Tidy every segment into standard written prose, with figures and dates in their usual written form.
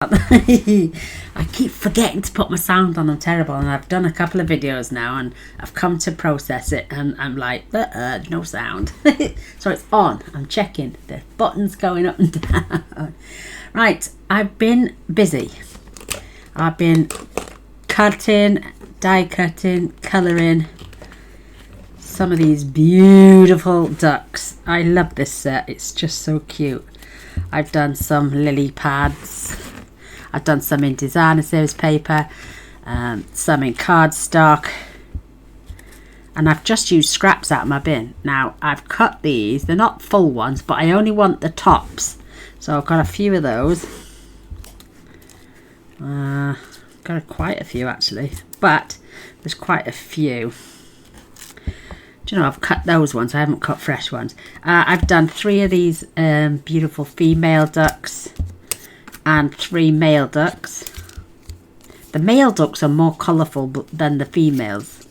I keep forgetting to put my sound on. I'm terrible, and I've done a couple of videos now and I've come to process it and I'm like, no sound. So it's on. I'm checking the buttons going up and down. Right, I've been busy. I've been cutting, die cutting, colouring some of these beautiful ducks. I love this set. It's just so cute. I've done some lily pads. I've done some in designer series paper, some in cardstock, and I've just used scraps out of my bin. Now I've cut these, they're not full ones, but I only want the tops, so I've got a few of those. Got quite a few actually, but there's quite a few. Do you know, I've cut those ones, I haven't cut fresh ones. I've done 3 of these beautiful female ducks and 3 male ducks. The male ducks are more colourful than the females,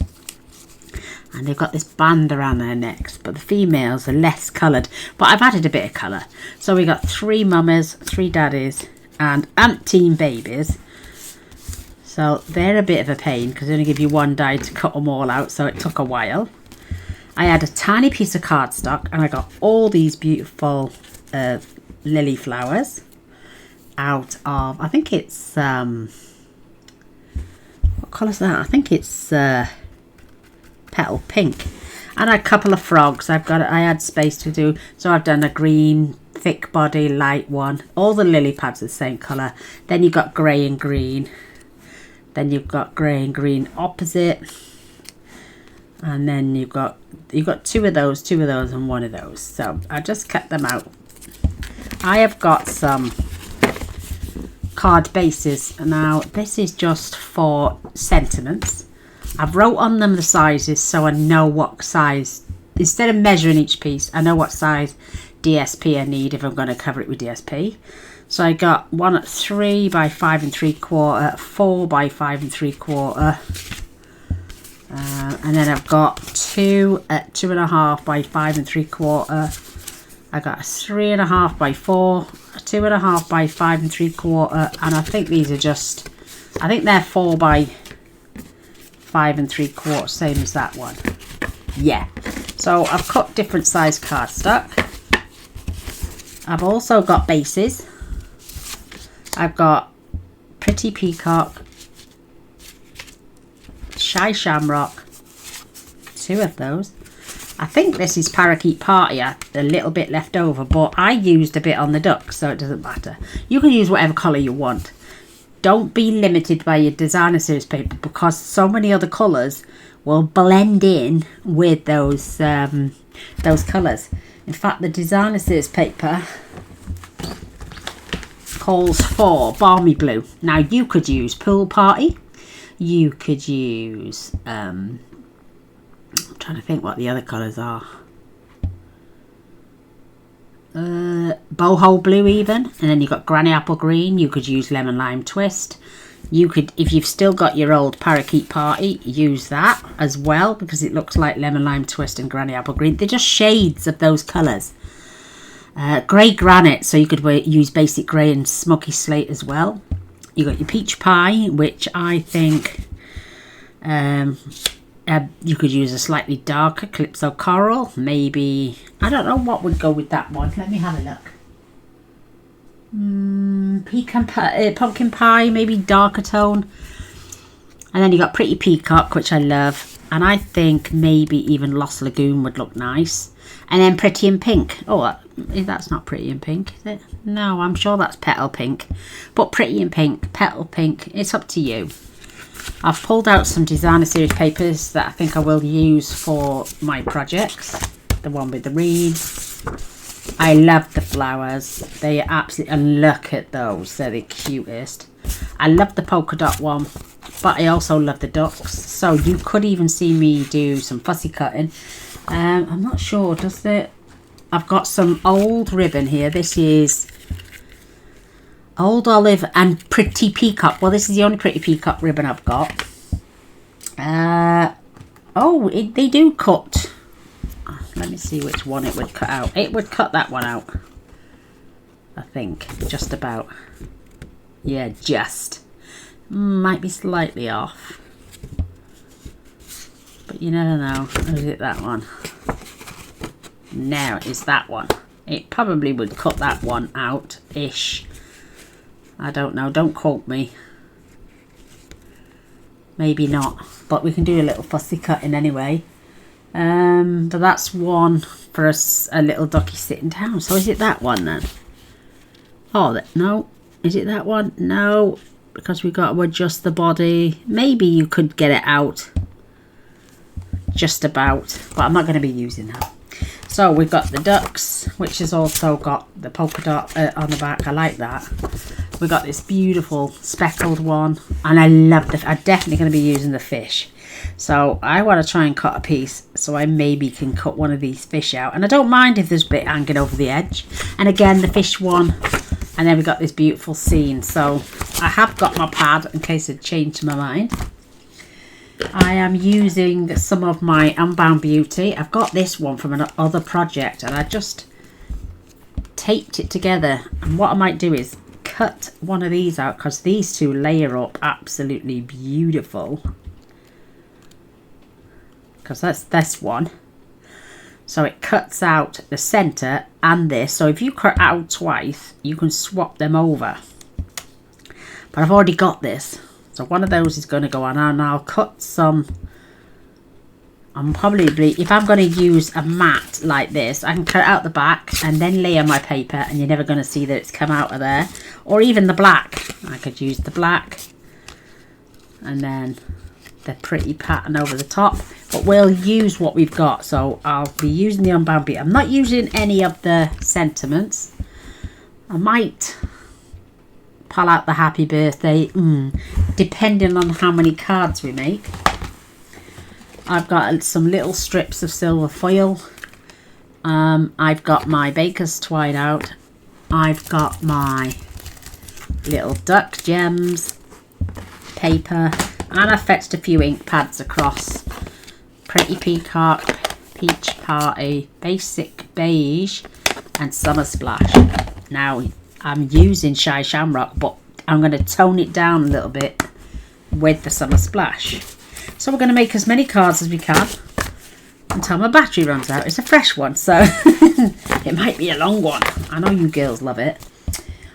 and they've got this band around their necks, but the females are less coloured, but I've added a bit of colour. So we got 3 mummies, 3 daddies and umpteen babies. So they're a bit of a pain because they only give you 1 die to cut them all out, so it took a while. I had a tiny piece of cardstock and I got all these beautiful lily flowers out of, I think it's what colour is that? I think it's petal pink. And a couple of frogs. I had space to do, so I've done a green thick body, light one. All the lily pads are the same colour. Then you've got grey and green. Then you've got grey and green opposite. And then you've got 2 of those, 2 of those and 1 of those. So I just cut them out. I have got some card bases. Now this is just for sentiments. I've wrote on them the sizes so I know what size, instead of measuring each piece, I know what size DSP I need if I'm going to cover it with DSP. So I got one at 3 by 5 3/4, 4 by 5 3/4, and then I've got 2 at 2.5 by 5 3/4. I got a 3.5 by 4, a 2.5 by 5 3/4, and I think these are just, I think they're 4 by 5 3/4, same as that one. Yeah. So I've cut different size cardstock. I've also got bases. I've got Pretty Peacock, Shy Shamrock, 2 of those. I think this is Parakeet Party, a little bit left over, but I used a bit on the duck, so it doesn't matter. You can use whatever colour you want. Don't be limited by your designer series paper, because so many other colours will blend in with those colours. In fact, the designer series paper calls for balmy blue. Now you could use Pool Party, you could use I'm trying to think what the other colours are, boho blue even, and then you've got granny apple green. You could use lemon lime twist. You could, if you've still got your old Parakeet Party, use that as well, because it looks like lemon lime twist and granny apple green. They're just shades of those colours. Grey granite, so you could use basic grey and smoky slate as well. You got your peach pie, which I think you could use a slightly darker Calypso coral. Maybe, I don't know what would go with that one. Let me have a look. Pumpkin pie, maybe darker tone. And then you got Pretty Peacock, which I love. And I think maybe even Lost Lagoon would look nice. And then Pretty in Pink. Oh, that's not Pretty in Pink, is it? No, I'm sure that's Petal Pink. But Pretty in Pink, Petal Pink, it's up to you. I've pulled out some designer series papers that I think I will use for my projects. The one with the reeds. I love the flowers. They are absolutely, and look at those. They're the cutest. I love the polka dot one, but I also love the ducks. So you could even see me do some fussy cutting. I'm not sure, does it? I've got some old ribbon here. This is Old Olive and Pretty Peacock. Well, this is the only Pretty Peacock ribbon I've got. They do cut. Let me see which one it would cut out. It would cut that one out, I think, just about. Yeah, just. Might be slightly off. But you never know. Or is it that one? No, it's that one. It probably would cut that one out-ish. I don't know. Don't quote me. Maybe not. But we can do a little fussy cutting anyway. But that's one for a little ducky sitting down. So is it that one then? Oh, no. Is it that one? No. Because we got to adjust the body. Maybe you could get it out. Just about. But I'm not going to be using that. So we've got the ducks, which has also got the polka dot on the back. I like that. We got this beautiful speckled one, and I love I'm definitely going to be using the fish. So I want to try and cut a piece, so I maybe can cut one of these fish out. And I don't mind if there's a bit hanging over the edge. And again, the fish one, and then we got this beautiful scene. So I have got my pad in case I change my mind. I am using some of my Unbound Beauty. I've got this one from another project, and I just taped it together. And what I might do is cut one of these out, because these two layer up absolutely beautiful. Because that's this one. So it cuts out the center and this. So if you cut out twice, you can swap them over. But I've already got this. So one of those is going to go on, and I'll cut some. I'm probably, if I'm going to use a mat like this, I can cut out the back and then layer my paper, and you're never going to see that it's come out of there. Or even the black. I could use the black and then the pretty pattern over the top. But we'll use what we've got. So I'll be using the Unbound Beauty. I'm not using any of the sentiments. I might pull out the happy birthday, depending on how many cards we make. I've got some little strips of silver foil. I've got my baker's twine out. I've got my little duck gems paper, and I've fetched a few ink pads across. Pretty Peacock, Peach Party, Basic Beige, and Summer Splash. Now I'm using Shy Shamrock, but I'm going to tone it down a little bit with the Summer Splash. So we're going to make as many cards as we can until my battery runs out. It's a fresh one, so it might be a long one. I know you girls love it.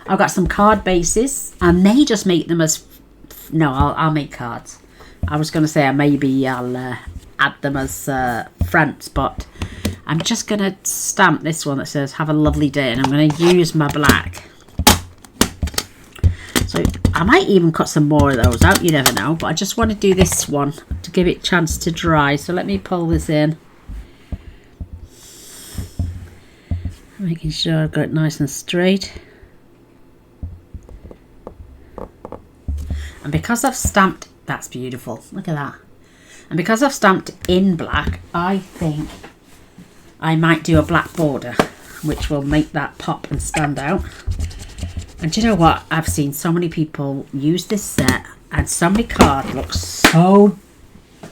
I've got some card bases. I may just make them as... No, I'll make cards. I was going to say maybe I'll add them as fronts, but I'm just going to stamp this one that says have a lovely day, and I'm going to use my black. So I might even cut some more of those out, you never know, but I just want to do this one to give it a chance to dry. So let me pull this in, making sure I've got it nice and straight. And because I've stamped, that's beautiful, look at that. And because I've stamped in black, I think I might do a black border, which will make that pop and stand out. And do you know what? I've seen so many people use this set, and so many cards look so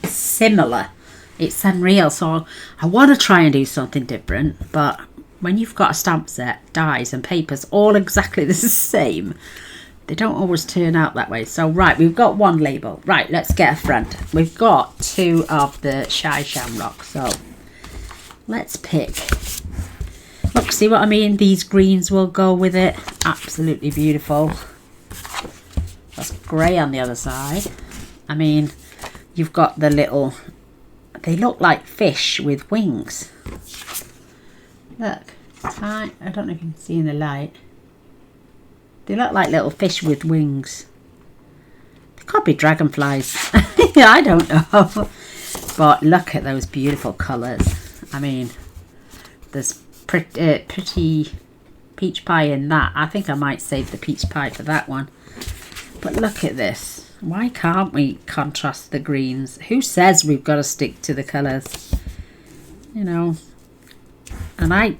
similar. It's unreal. So I want to try and do something different, but when you've got a stamp set, dies and papers all exactly the same, they don't always turn out that way. So right, we've got one label. Right, let's get a front. We've got two of the Shy Shamrock. So let's pick. Look, see what I mean? These greens will go with it. Absolutely beautiful. That's grey on the other side. I mean, you've got the little... They look like fish with wings. Look. I don't know if you can see in the light. They look like little fish with wings. They could be dragonflies. Yeah, I don't know. But look at those beautiful colours. I mean, there's pretty peach pie in that. I think I might save the peach pie for that one. But look at this. Why can't we contrast the greens? Who says we've got to stick to the colours? You know. And I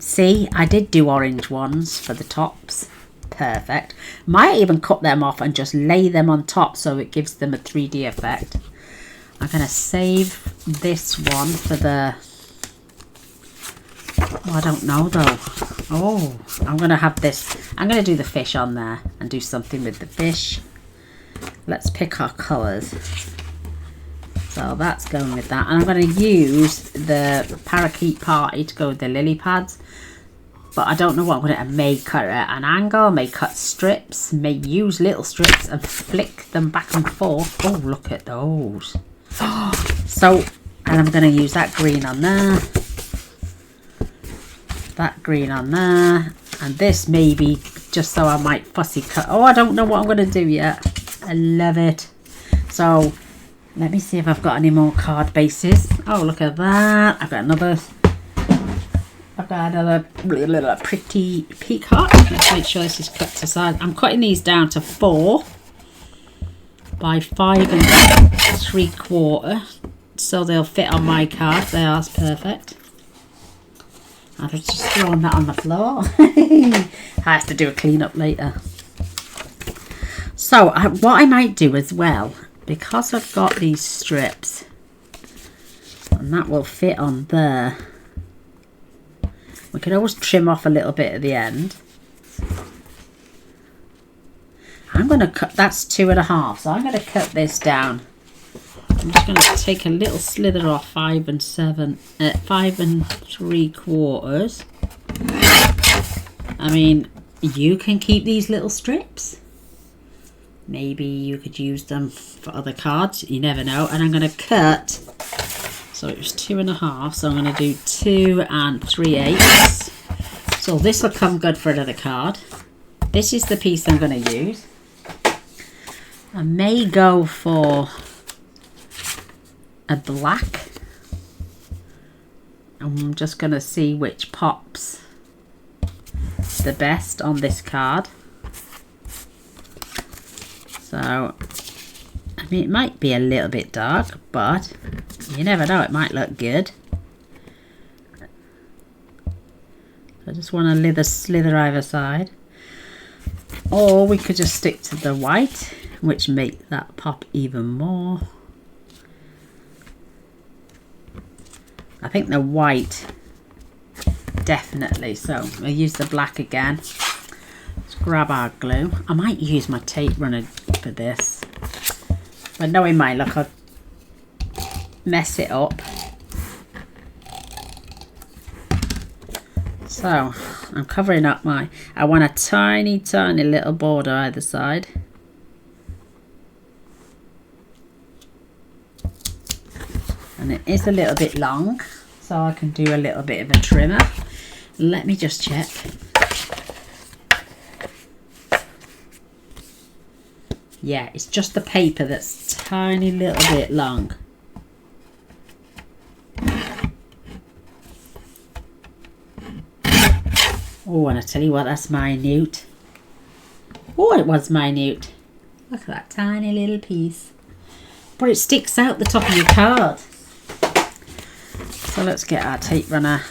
did do orange ones for the tops. Perfect. Might even cut them off and just lay them on top so it gives them a 3D effect. I'm going to save this one for the Oh, I don't know though. Oh, I'm going to have this. I'm going to do the fish on there and do something with the fish. Let's pick our colours. So that's going with that. And I'm going to use the Parakeet Party to go with the lily pads. But I don't know what I'm going to may cut at an angle, may cut strips, may use little strips and flick them back and forth. Oh, look at those. So, and I'm going to use that green on there. That green on there. And this maybe just so I might fussy cut. Oh, I don't know what I'm going to do yet. I love it. So, let me see if I've got any more card bases. Oh, look at that. I've got another pretty peacock. Let's make sure this is cut to size. I'm cutting these down to 4 by 5 3/4. So they'll fit on my card. They are perfect. I've just thrown that on the floor. I have to do a clean up later. So what I might do as well, because I've got these strips, and that will fit on there. We can always trim off a little bit at the end. I'm going to cut, that's 2.5, so I'm going to cut this down. I'm just going to take a little slither off 5 3/4. I mean, you can keep these little strips. Maybe you could use them for other cards. You never know. And I'm going to cut. So it was 2.5. So I'm going to do 2 3/8. So this will come good for another card. This is the piece I'm going to use. I may go for a black. I'm just going to see which pops the best on this card. So, I mean, it might be a little bit dark, but you never know, it might look good. I just want a slither either side. Or we could just stick to the white, which make that pop even more. I think the white, definitely. So we'll use the black again. Let's grab our glue. I might use my tape runner for this. But knowing my luck, I'll mess it up. So I'm covering up my, I want a tiny, tiny little border either side. And it is a little bit long, so I can do a little bit of a trimmer. Let me just check. Yeah, it's just the paper that's tiny little bit long. Oh, and I tell you what, that's minute. Oh, it was minute. Look at that tiny little piece. But it sticks out the top of your card. So let's get our tape runner.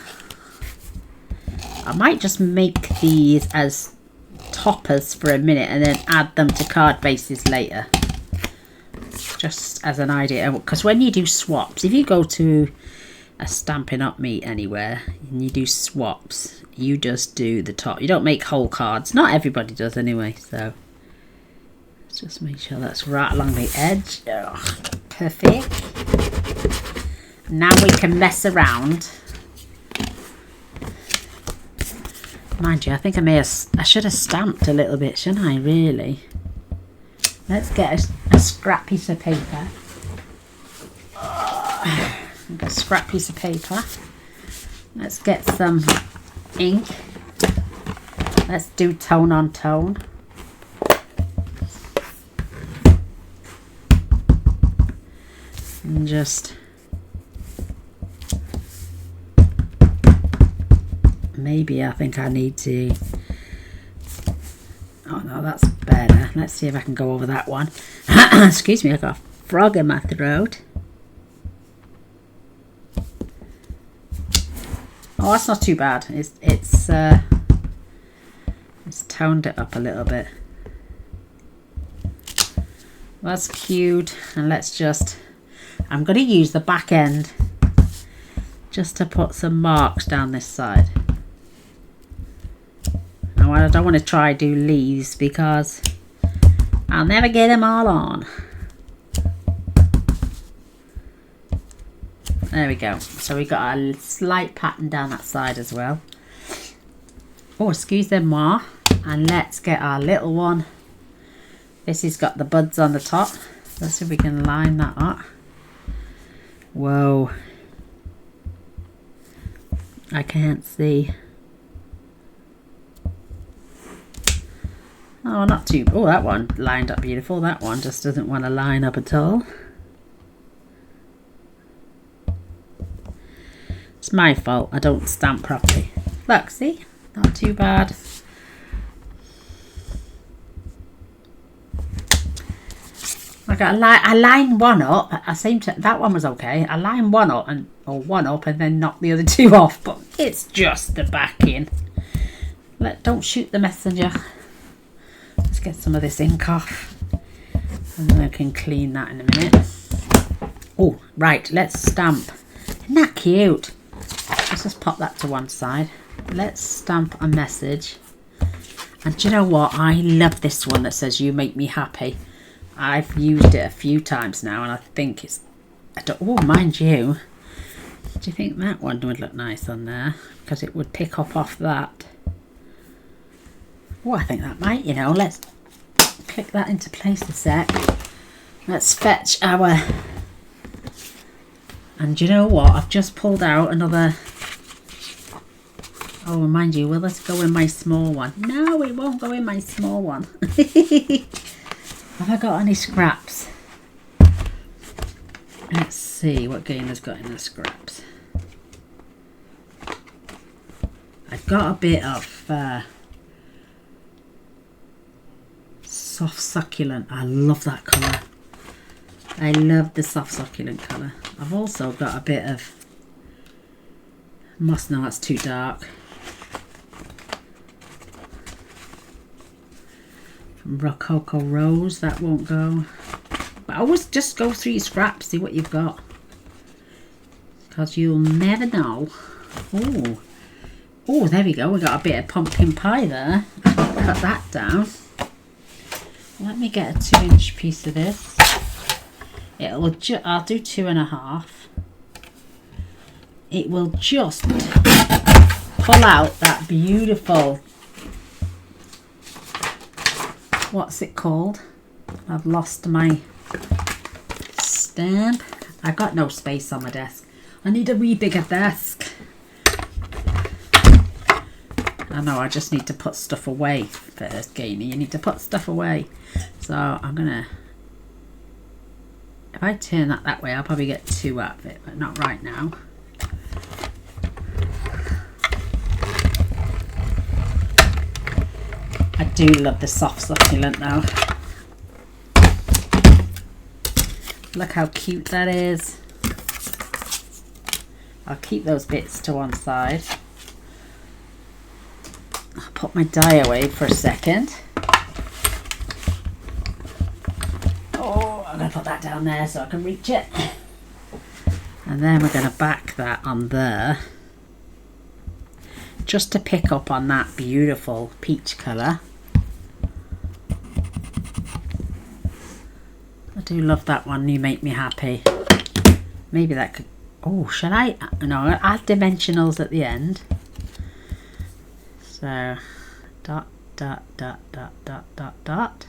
I might just make these as toppers for a minute and then add them to card bases later. Just as an idea. Because when you do swaps, if you go to a Stampin' Up meet anywhere and you do swaps, you just do the top. You don't make whole cards. Not everybody does anyway, so let's just make sure that's right along the edge. Oh, perfect. Now we can mess around. Mind you, I think I should have stamped a little bit, shouldn't I, really? Let's get a scrap piece of paper. I've got a scrap piece of paper. Let's get some ink. Let's do tone on tone. And just maybe I think I need to, oh no, that's better. Let's see if I can go over that one. Excuse me, I've got a frog in my throat. Oh, that's not too bad. It's toned it up a little bit. That's cute. And let's just, I'm going to use the back end just to put some marks down this side. now. I don't want to try do leaves because I'll never get them all on. There we go. So we got a slight pattern down that side as well. Oh, excusez-moi. And let's get our little one. This has got the buds on the top. Let's see if we can line that up. Whoa. I can't see. Oh, not too... Oh, that one lined up beautiful. That one just doesn't want to line up at all. It's my fault. I don't stamp properly. Look, see? Not too bad. I line one up. I seem to... That one was okay. I line one up and then knock the other two off. But it's just the backing. Don't shoot the messenger. Let's get some of this ink off. And then I can clean that in a minute. Oh, right. Let's stamp. Isn't that cute? Let's just pop that to one side. Let's stamp a message. And do you know what? I love this one that says, "You make me happy." I've used it a few times now, and I think it's... Oh, mind you. Do you think that one would look nice on there? Because it would pick up off that. Oh, I think that might, you know. Let's click that into place a sec. Let's fetch our... And do you know what? I've just pulled out another... Oh, mind you, will this go in my small one? No, it won't go in my small one. Have I got any scraps? Let's see what Gaynor's got in the scraps. I've got a bit of soft succulent. I love that colour. I love the soft succulent colour. I've also got a bit of moss. No, that's too dark. Rococo Rose, that won't go. But always just go through your scraps, see what you've got, because you'll never know. Oh, there we go. We got a bit of pumpkin pie there. Cut that down. Let me get a 2-inch piece of this. I'll do 2.5. It will just pull out that beautiful... What's it called? I've lost my stamp. I got no space on my desk. I need a wee bigger desk. I know, I just need to put stuff away first, Gaynor. You need to put stuff away. So I'm gonna... If I turn that way, I'll probably get 2 out of it, but not right now. I do love the soft succulent though. Look how cute that is. I'll keep those bits to one side. I'll put my die away for a second. Oh, I'm going to put that down there so I can reach it. And then we're going to back that on there. Just to pick up on that beautiful peach colour. I do love that one, You Make Me Happy. Maybe that could... Oh, shall I? No, I'll add dimensionals at the end. So, dot, dot, dot, dot, dot, dot, dot.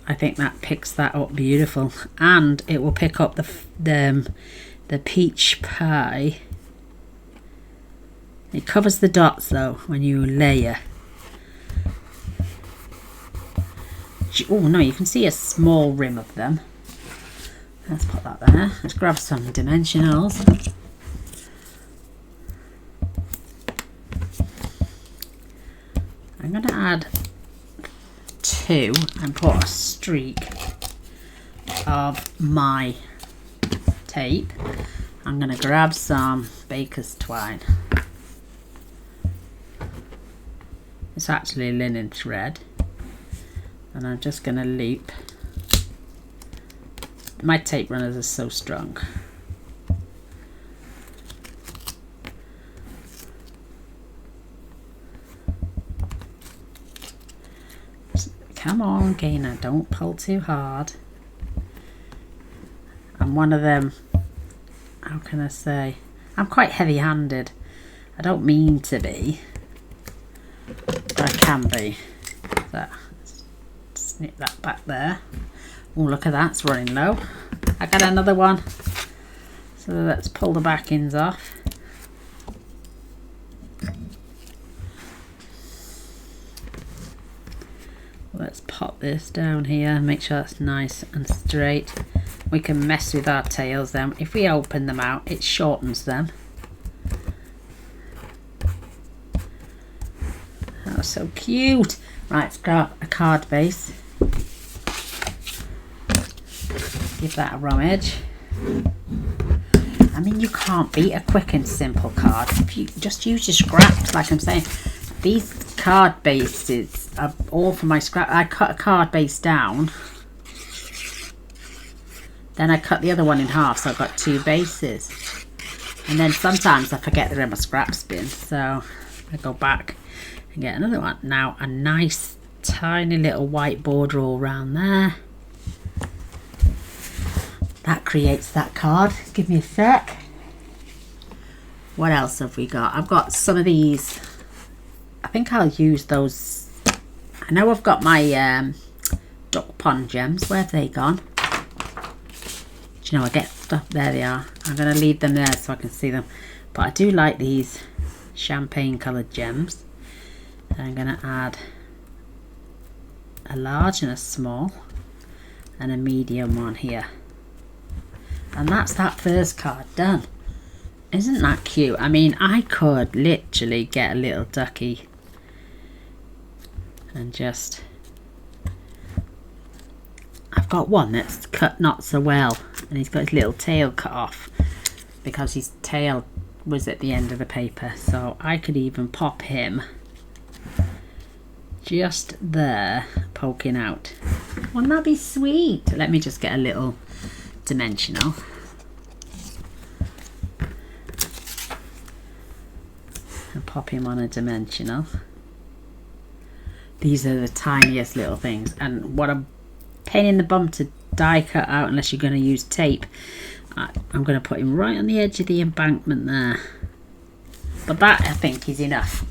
I think that picks that up beautiful. And it will pick up the peach pie. It covers the dots though when you layer. Oh no, you can see a small rim of them. Let's put that there. Let's grab some dimensionals. I'm going to add 2 and put a streak of my tape. I'm going to grab some baker's twine. It's actually linen thread. And I'm just going to loop. My tape runners are so strong. Come on, Gaynor, don't pull too hard. I'm one of them, how can I say, I'm quite heavy-handed. I don't mean to be, but I can be. So, snip that back there. Oh, look at that, it's running low. I got another one. So let's pull the back ends off. Let's pop this down here, make sure it's nice and straight. We can mess with our tails then. If we open them out, it shortens them. That was so cute. Right, let's grab a card base. Give that a rummage. I mean, you can't beat a quick and simple card. If you just use your scraps, like I'm saying. These card bases are all for my scrap. I cut a card base down. Then I cut the other one in half, so I've got 2 bases. And then sometimes I forget they're in my scraps bin, so I go back and get another one. Now, a nice, tiny little white border all around there. That creates that card. Give me a sec. What else have we got? I've got some of these. I think I'll use those. I know I've got my duck pond gems. Where have they gone? Do you know, I get stuff. There they are. I'm going to leave them there so I can see them. But I do like these champagne coloured gems. I'm going to add a large and a small and a medium one here. And that's that first card done. Isn't that cute? I mean, I could literally get a little ducky and just... I've got one that's cut not so well, and he's got his little tail cut off because his tail was at the end of the paper. So I could even pop him just there, poking out. Wouldn't that be sweet? Let me just get a little dimensional. And pop him on a dimensional. These are the tiniest little things, and what a pain in the bum to die cut out unless you're going to use tape. I'm going to put him right on the edge of the embankment there, but that I think is enough.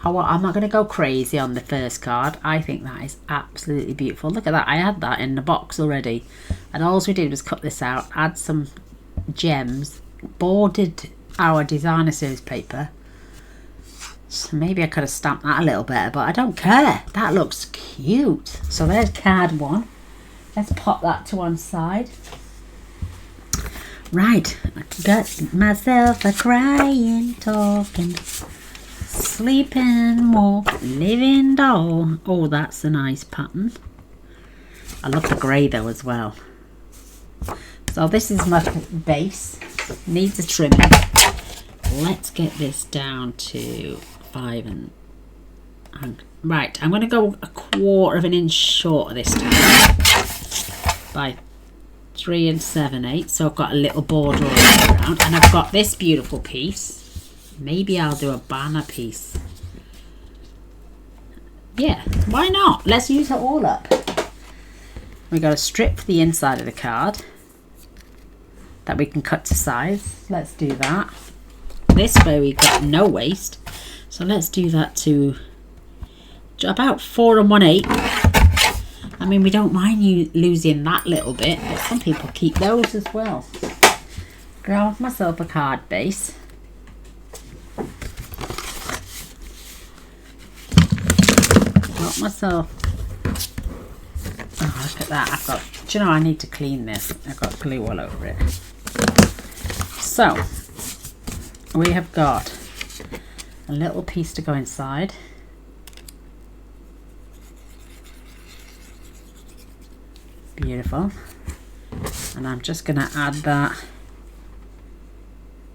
I'm not going to go crazy on the first card. I think that is absolutely beautiful. Look at that, I had that in the box already, and all we did was cut this out, add some gems, bordered our designer series paper. So maybe I could have stamped that a little better, but I don't care. That looks cute. So there's card one. Let's pop that to one side. Right, I got myself a crying, talking, sleeping, walk, living doll. Oh, that's a nice pattern. I love the grey though as well. So this is my base. Needs a trimming. Let's get this down to 5 and right, I'm going to go a 1/4 inch shorter this time by 3 7/8, so I've got a little border all around, and I've got this beautiful piece. Maybe I'll do a banner piece. Yeah, why not? Let's use it all up. We got a strip for the inside of the card that we can cut to size. Let's do that. This way we got no waste, so let's do that to about 4 1/8. I mean, we don't mind you losing that little bit, but some people keep those as well. Grab myself a card base. Got myself. Oh, look at that! I've got. Do you know, I need to clean this. I've got glue all over it. So we have got a little piece to go inside. Beautiful. And I'm just going to add that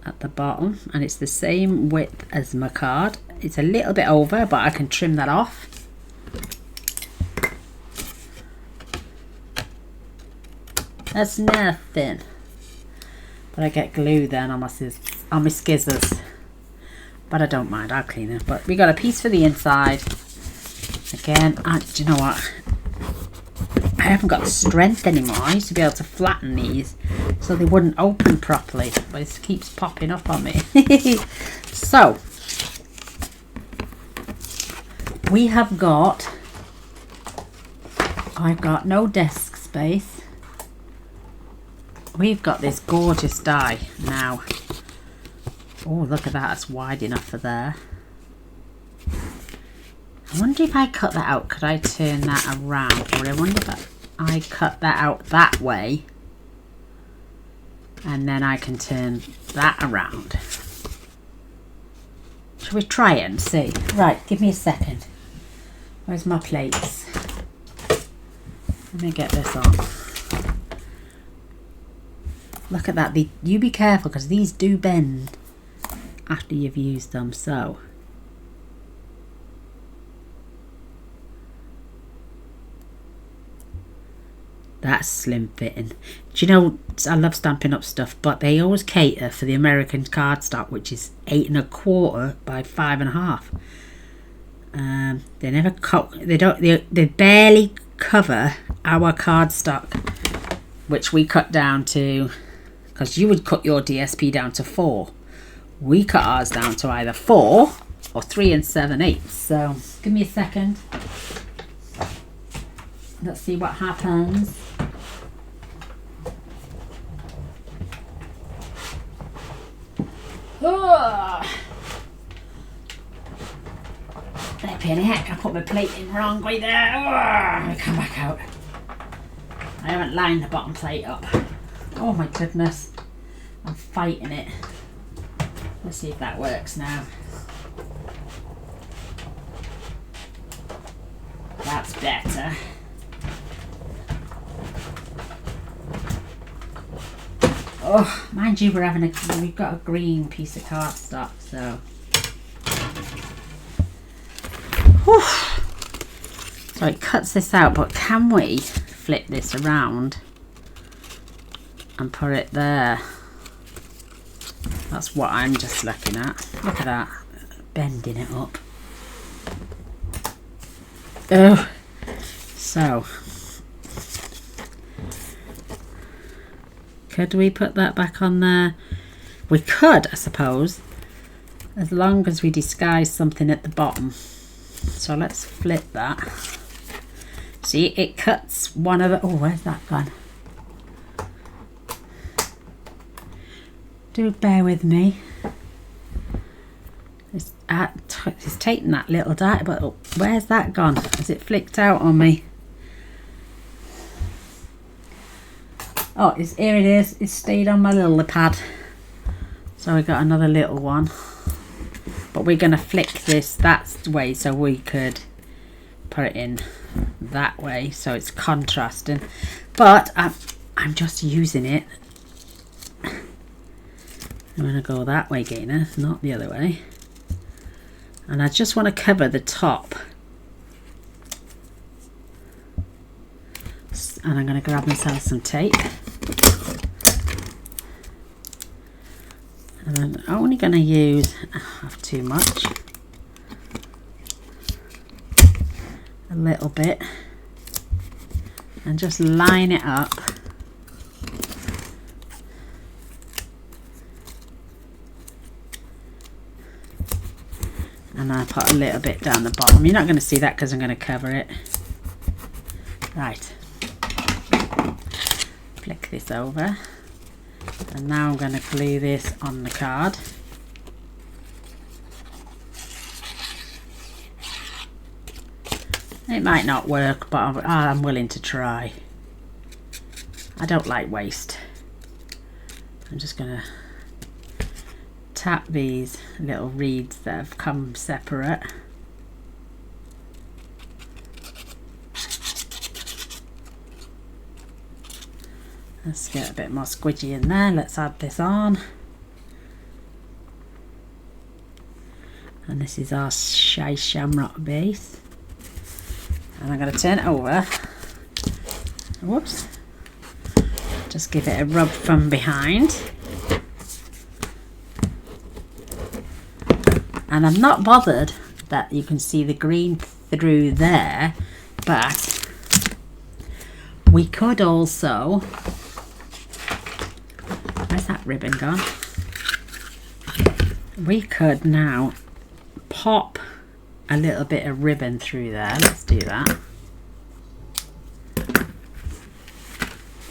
at the bottom, and it's the same width as my card. It's a little bit over, but I can trim that off. That's nothing. But I get glue then on my skizzers. But I don't mind, I'll clean it. But we got a piece for the inside. Again, do you know what? haven't got the strength anymore. I used to be able to flatten these so they wouldn't open properly, but it keeps popping up on me. So we have got, I've got no desk space. We've got this gorgeous die now. Oh, look at that, that's wide enough for there. I wonder if I cut that out, could I turn that around? Or I wonder if I cut that out that way, and then I can turn that around. Shall we try it and see? Right, give me a second. Where's my plates? Let me get this on. Look at that. You be careful because these do bend after you've used them, so. That's slim fitting. Do you know, I love Stampin' Up stuff, but they always cater for the American cardstock, which is 8 1/4 by 5 1/2. They never they barely cover our cardstock, which we cut down to, because you would cut your DSP down to 4. We cut ours down to either 4 or 3 7/8. So give me a second. Let's see what happens. Oh. Flipping heck, I put my plate in wrong way there. Oh, let me come back out. I haven't lined the bottom plate up. Oh my goodness. I'm fighting it. Let's see if that works now. That's better. Oh, mind you, we've got a green piece of cardstock, so. Whew. So it cuts this out, but can we flip this around and put it there? That's what I'm just looking at. Look at that, bending it up. Oh, so. Could we put that back on there? We could, I suppose, as long as we disguise something at the bottom. So let's flip that. See, it cuts one of the... Oh, where's that gone? Do bear with me. It's taking that little die, but where's that gone? Has it flicked out on me? Oh, here it is. It stayed on my little pad. So we got another little one. But we're going to flick this that way so we could put it in that way. So it's contrasting. But I'm just using it. I'm going to go that way, Gaynor, not the other way. And I just want to cover the top. And I'm going to grab myself some tape. And I'm only going to use, have too much, a little bit, and just line it up. And I put a little bit down the bottom. You're not going to see that because I'm going to cover it. Right. Flick this over. And now I'm going to glue this on the card. It might not work, but I'm willing to try. I don't like waste. I'm just going to tap these little reeds that have come separate. Let's get a bit more squidgy in there. Let's add this on. And this is our Shy Shamrock base. And I'm going to turn it over. Whoops. Just give it a rub from behind. And I'm not bothered that you can see the green through there, but we could also, where's that ribbon gone? We could now pop a little bit of ribbon through there. Let's do that.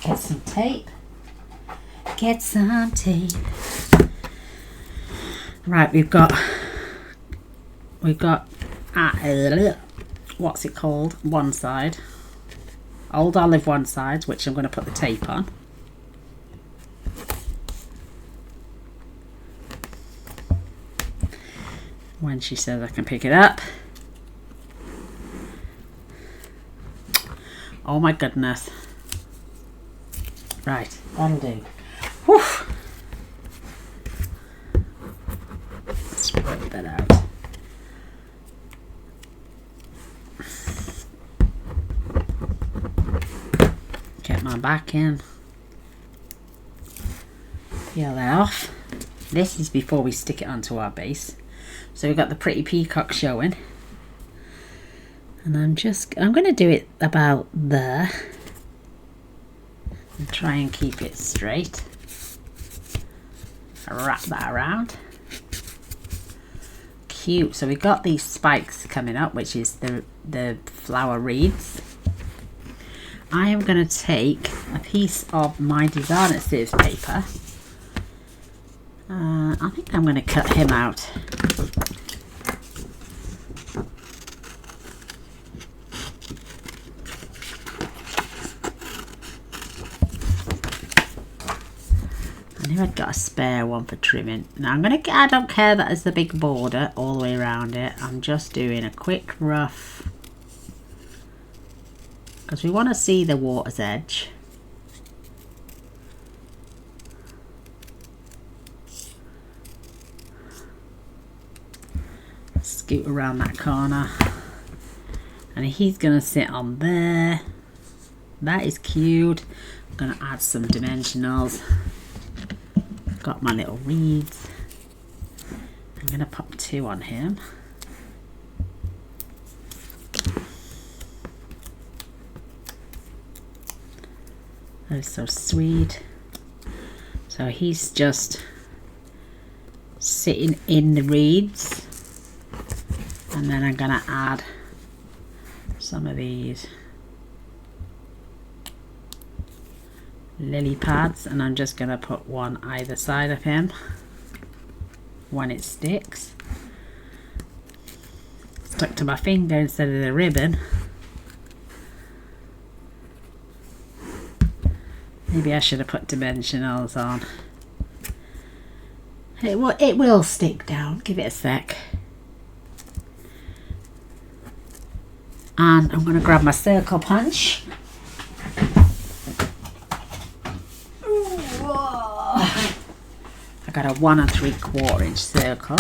Get some tape. Get some tape. Right, we've got what's it called? One side. Old olive one side, which I'm going to put the tape on. When she says I can pick it up. Oh my goodness. Right, that'll do. Whew. Spread that out. Get my back in. Peel that off. This is before we stick it onto our base. So we've got the pretty peacock showing. And I'm going to do it about there. And try and keep it straight. Wrap that around. Cute. So we've got these spikes coming up, which is the flower wreaths. I am going to take a piece of my designer series paper. I think I'm going to cut him out. I knew I'd got a spare one for trimming. Now I don't care that it's the big border all the way around it. I'm just doing a quick rough, because we want to see the water's edge. Scoot around that corner, and he's gonna sit on there. That is cute. I'm gonna add some dimensionals. Got my little wreaths. I'm gonna pop 2 on him. That is so sweet. So he's just sitting in the wreaths. And then I'm going to add some of these lily pads, and I'm just going to put one either side of him when it sticks. Stuck to my finger instead of the ribbon. Maybe I should have put dimensionals on. It will stick down. Give it a sec. And I'm going to grab my circle punch. I got a 1 3/4 inch circle.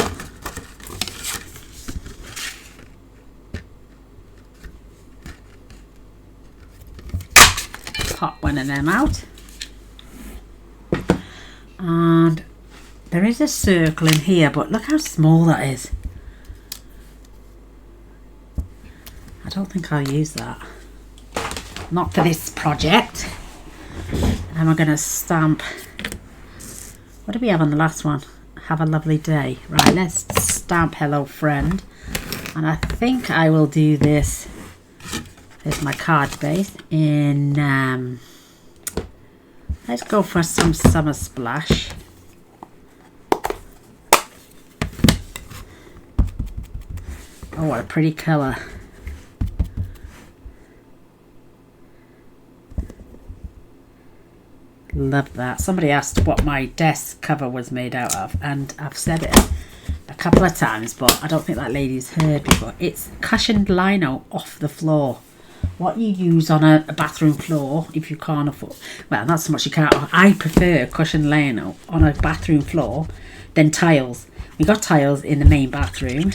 Pop one of them out. And there is a circle in here, but look how small that is. I don't think I'll use that. Not for this project. And we're going to stamp. What did we have on the last one? Have a lovely day. Right, let's stamp hello friend. And I think I will do this. There's my card base. In let's go for some summer splash. Oh, what a pretty colour. Love that. Somebody asked what my desk cover was made out of, and I've said it a couple of times, but I don't think that lady's heard before. It's cushioned lino off the floor. What you use on a bathroom floor, if you can't afford, well, not so much you can't. I prefer cushioned lino on a bathroom floor than tiles. We got tiles in the main bathroom,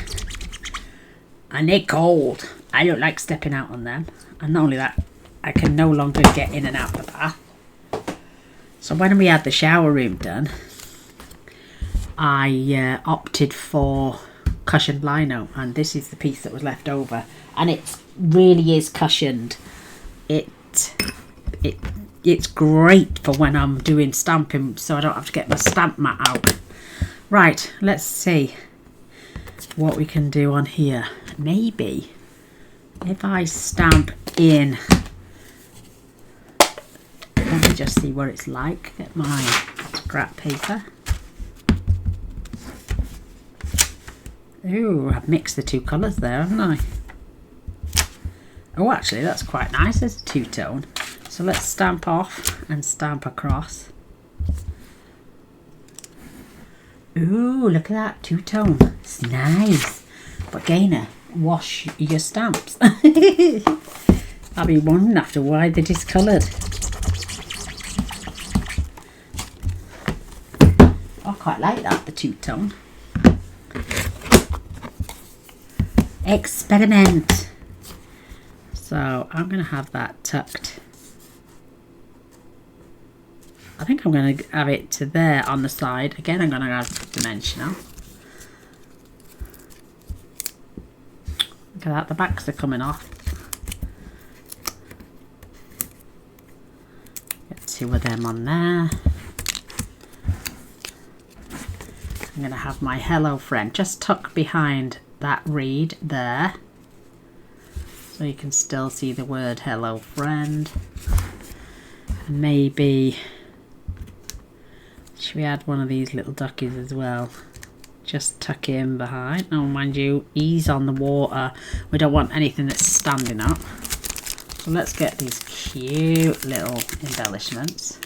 and they're cold. I don't like stepping out on them, and not only that, I can no longer get in and out of the bath. So when we had the shower room done, I opted for cushioned lino, and this is the piece that was left over, and it really is cushioned. It it's great for when I'm doing stamping, so I don't have to get my stamp mat out. Right, let's see what we can do on here. Maybe if I stamp in, let me just see what it's like. Get my scrap paper. Ooh, I've mixed the two colours there, haven't I? Oh, actually, that's quite nice as a two-tone. So let's stamp off and stamp across. Ooh, look at that two-tone. It's nice. But Gaynor, wash your stamps. I'll be wondering after why they're discoloured. I quite like that, the two-tone. Experiment. So I'm going to have that tucked. I think I'm going to have it to there on the side. Again, I'm going to have dimensional. Look at that, the backs are coming off. Get two of them on there. I'm going to have my hello friend just tucked behind that reed there. So you can still see the word hello friend. And maybe, should we add one of these little duckies as well? Just tuck in behind. Oh, mind you, he's on the water. We don't want anything that's standing up. So let's get these cute little embellishments.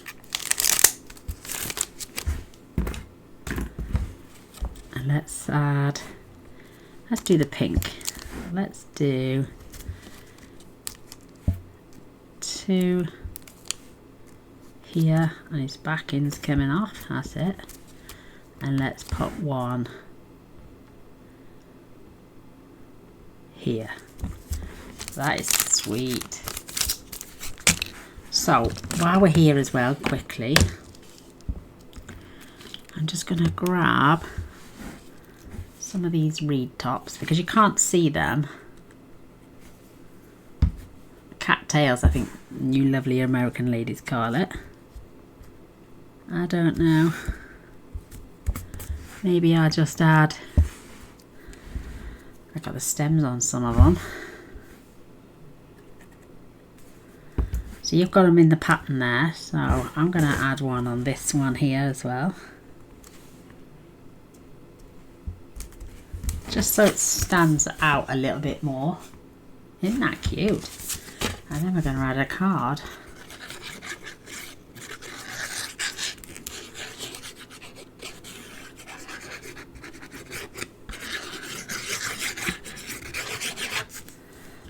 And let's do the pink. Let's do two here, and his backing's coming off, that's it. And let's put one here. That is sweet. So while we're here as well, quickly, I'm just going to grab some of these reed tops because you can't see them. Cattails, I think you lovely American ladies call it. I don't know. Maybe I'll just add, I got the stems on some of them. So you've got them in the pattern there, so I'm going to add one on this one here as well. Just so it stands out a little bit more. Isn't that cute? And then we're going to add a card.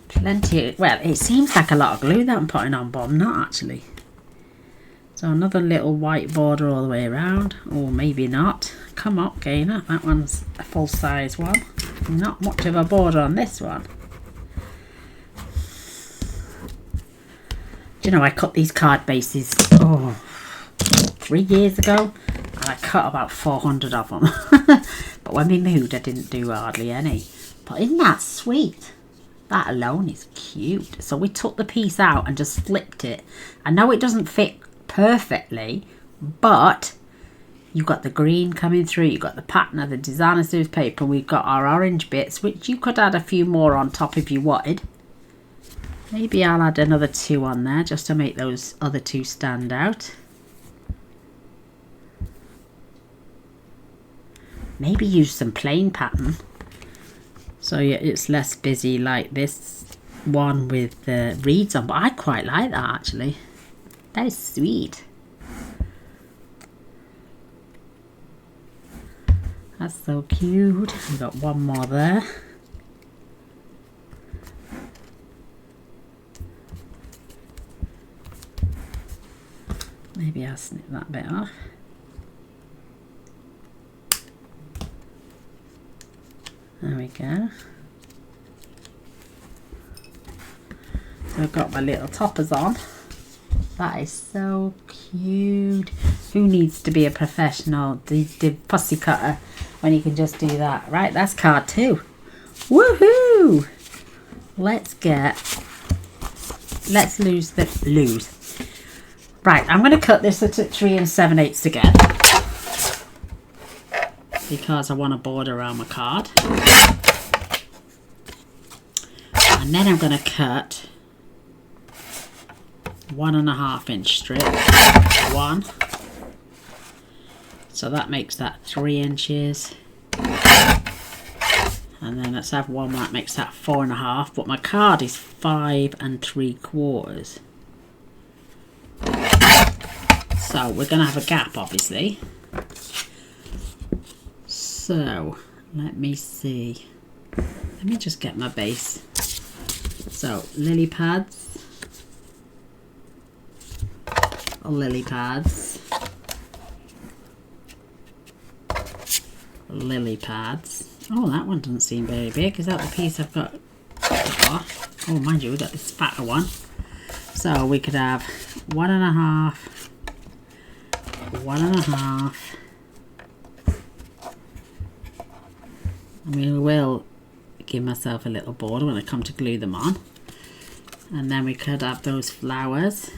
Plenty, well, it seems like a lot of glue that I'm putting on, but I'm not actually. So another little white border all the way around, or maybe not. Come up, Gaynor, that one's a full size one. Not much of a border on this one. Do you know, I cut these card bases 3 years ago, and I cut about 400 of them. But when we moved, I didn't do hardly any. But isn't that sweet? That alone is cute. So we took the piece out and just flipped it. I know it doesn't fit perfectly, but you've got the green coming through, you've got the pattern of the designer series paper, we've got our orange bits, which you could add a few more on top if you wanted. Maybe I'll add another 2 on there just to make those other 2 stand out. Maybe use some plain pattern, so yeah, it's less busy like this one with the reeds on, but I quite like that actually. That is sweet. That's so cute. We've got one more there. Maybe I'll snip that bit off. There we go. So I've got my little toppers on. That is so cute. Who needs to be a professional the fussy cutter when you can just do that? Right, that's card 2. Woohoo! Let's Right, I'm going to cut this at 3 7/8 together because I want a border around my card. And then I'm going to cut 1.5 inch strip. 1. So that makes that 3 inches. And then let's have one that makes that 4.5. But my card is 5 3/4. So we're going to have a gap, obviously. So let me see. Let me just get my base. So lily pads. Lily pads. Lily pads. Oh, that one doesn't seem very big. Is that the piece I've got? Oh, mind you, we've got this fatter one. So we could have 1.5, 1.5. I mean, we will give myself a little border when I come to glue them on. And then we could have those flowers.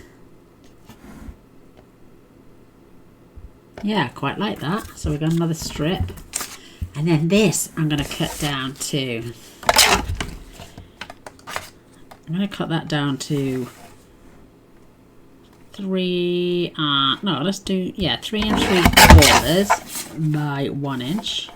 Yeah, quite like that. So we've got another strip. And then this I'm going to cut down to, I'm going to cut that down to 3, no, let's do, yeah, 3 3/4 by 1 inch.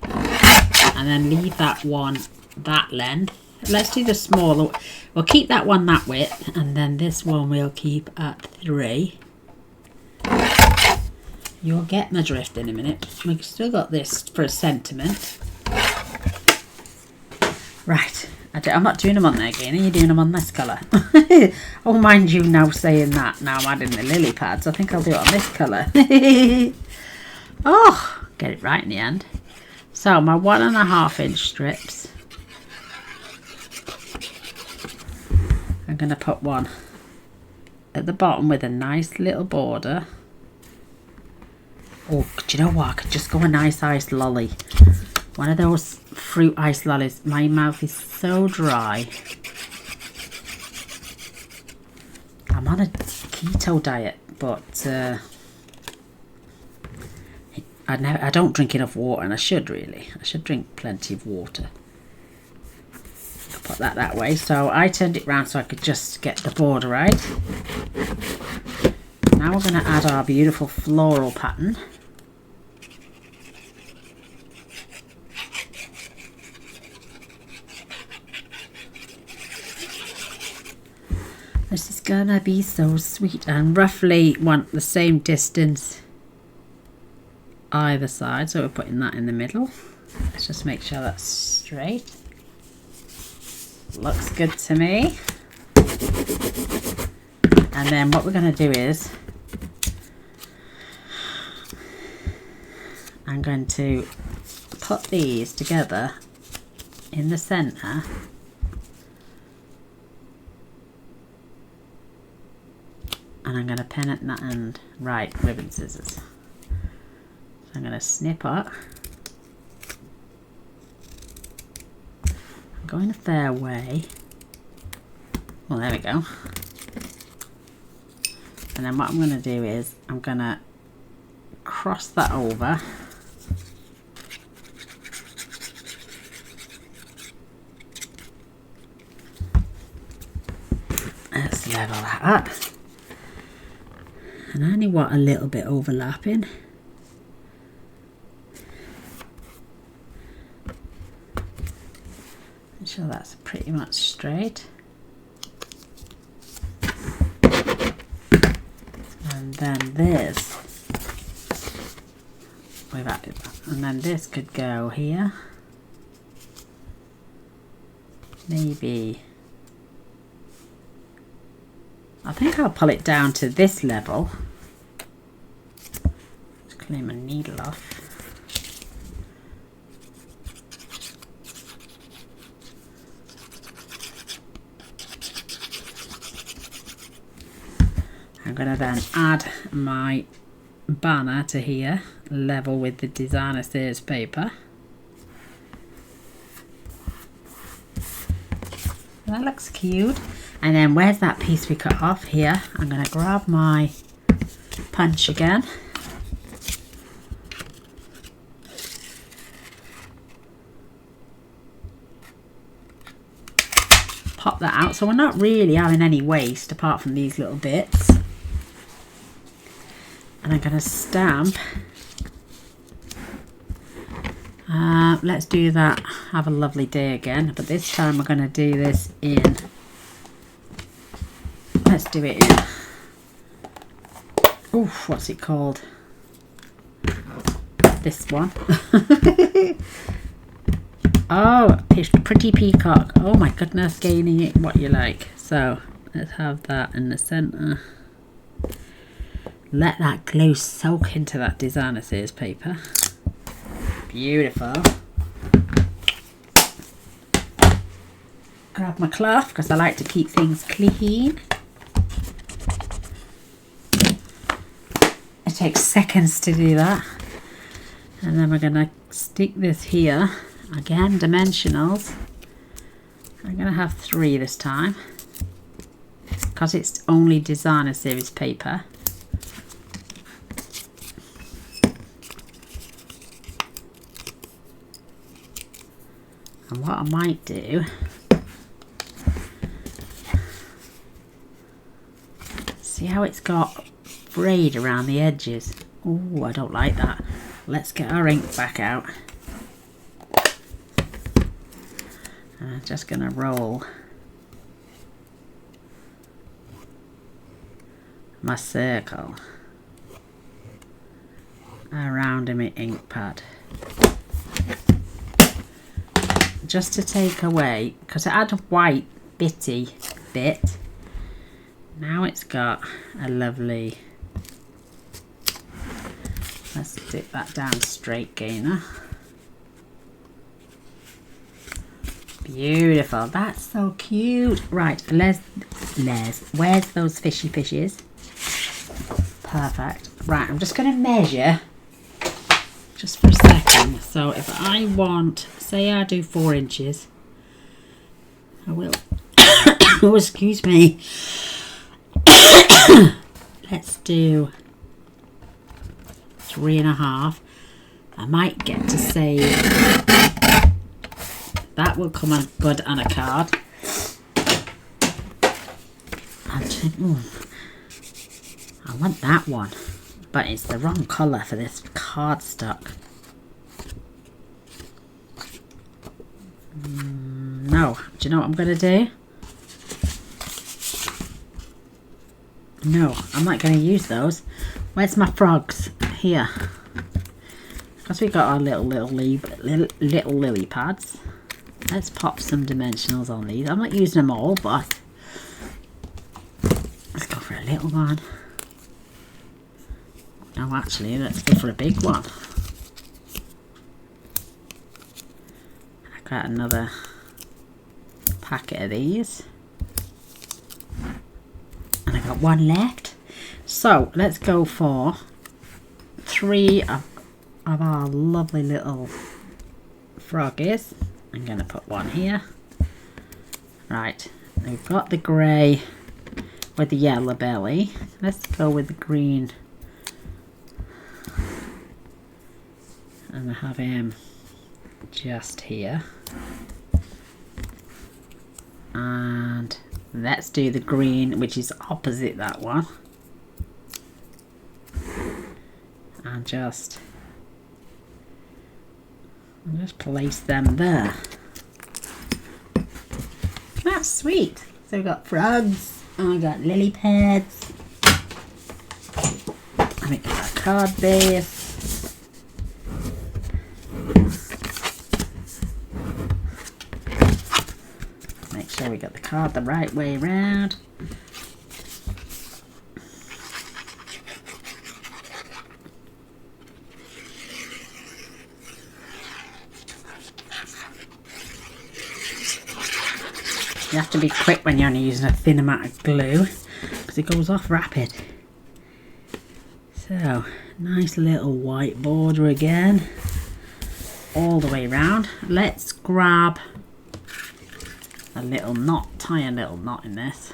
And then leave that one that length. Let's do the smaller, we'll keep that one that width, and then this one we'll keep at 3. You'll get my drift in a minute. We've still got this for a sentiment. Right, I'm not doing them on there again. Are you doing them on this colour? Oh, mind you, now saying that, now I'm adding the lily pads. I think I'll do it on this colour. Oh, get it right in the end. So my 1.5 inch strips. I'm going to put one at the bottom with a nice little border. Oh, do you know what? I could just go a nice ice lolly. One of those fruit ice lollies. My mouth is so dry. I'm on a keto diet, but I don't drink enough water, and I should really. I should drink plenty of water. I'll put that way. So I turned it round so I could just get the border right. Now we're going to add our beautiful floral pattern. This is gonna be so sweet, and roughly want the same distance either side, so we're putting that in the middle. Let's just make sure that's straight. Looks good to me. And then what we're going to do is I'm going to put these together in the center. And I'm going to pin it in that end. Right, ribbon scissors. So I'm going to snip up. I'm going a fair way. Well, there we go. And then what I'm going to do is I'm going to cross that over. Let's level that up. And I only want a little bit overlapping. Make sure that's pretty much straight. And then this, we've added that. And then this could go here. Maybe, I think I'll pull it down to this level. Just clean my needle off. I'm going to then add my banner to here, level with the designer series paper. That looks cute. And then where's that piece we cut off? Here. I'm going to grab my punch again. Pop that out. So we're not really having any waste apart from these little bits. And I'm going to stamp. Let's do that. Have a lovely day again. But this time we're going to do this in... Let's do it in... Oof, what's it called? This one. Oh, pretty peacock. Oh my goodness, gaining it what you like. So let's have that in the centre. Let that glue soak into that designer series paper. Beautiful. Grab my cloth because I like to keep things clean. It takes seconds to do that. And then we're going to stick this here. Again, dimensionals. I'm going to have 3 this time because it's only designer series paper. And what I might do, see how it's got braid around the edges? Oh, I don't like that. Let's get our ink back out. I'm just going to roll my circle around in my ink pad. Just to take away, because it had a white bitty bit. Now it's got a lovely... Let's dip that down straight, Gaynor. Beautiful, that's so cute. Right, Les, where's those fishy fishes? Perfect. Right, I'm just going to measure just for a second. So if I want, say I do 4 inches, I will. Oh, excuse me. Let's do 3.5. I might get to save. That will come on good on a card. I want that one, but it's the wrong colour for this cardstock. No, do you know what I'm going to do? No, I'm not going to use those. Where's my frogs? Here. Because we got our little lily pads. Let's pop some dimensionals on these. I'm not using them all, but let's go for a little one. No, actually, let's go for a big one. I've got another packet of these. And I got 1 left. So, let's go for 3 of our lovely little froggies. I'm going to put 1 here. Right, we've got the grey with the yellow belly. Let's go with the green. And I have him just here. And let's do the green, which is opposite that one. And just place them there. That's sweet. So we've got frogs, and we've got lily pads, and we've got a card base. Make sure we got the card the right way around. You have to be quick when you're only using a thin amount of glue because it goes off rapid. So, nice little white border again, all the way around. Let's grab a little knot, tie a little knot in this.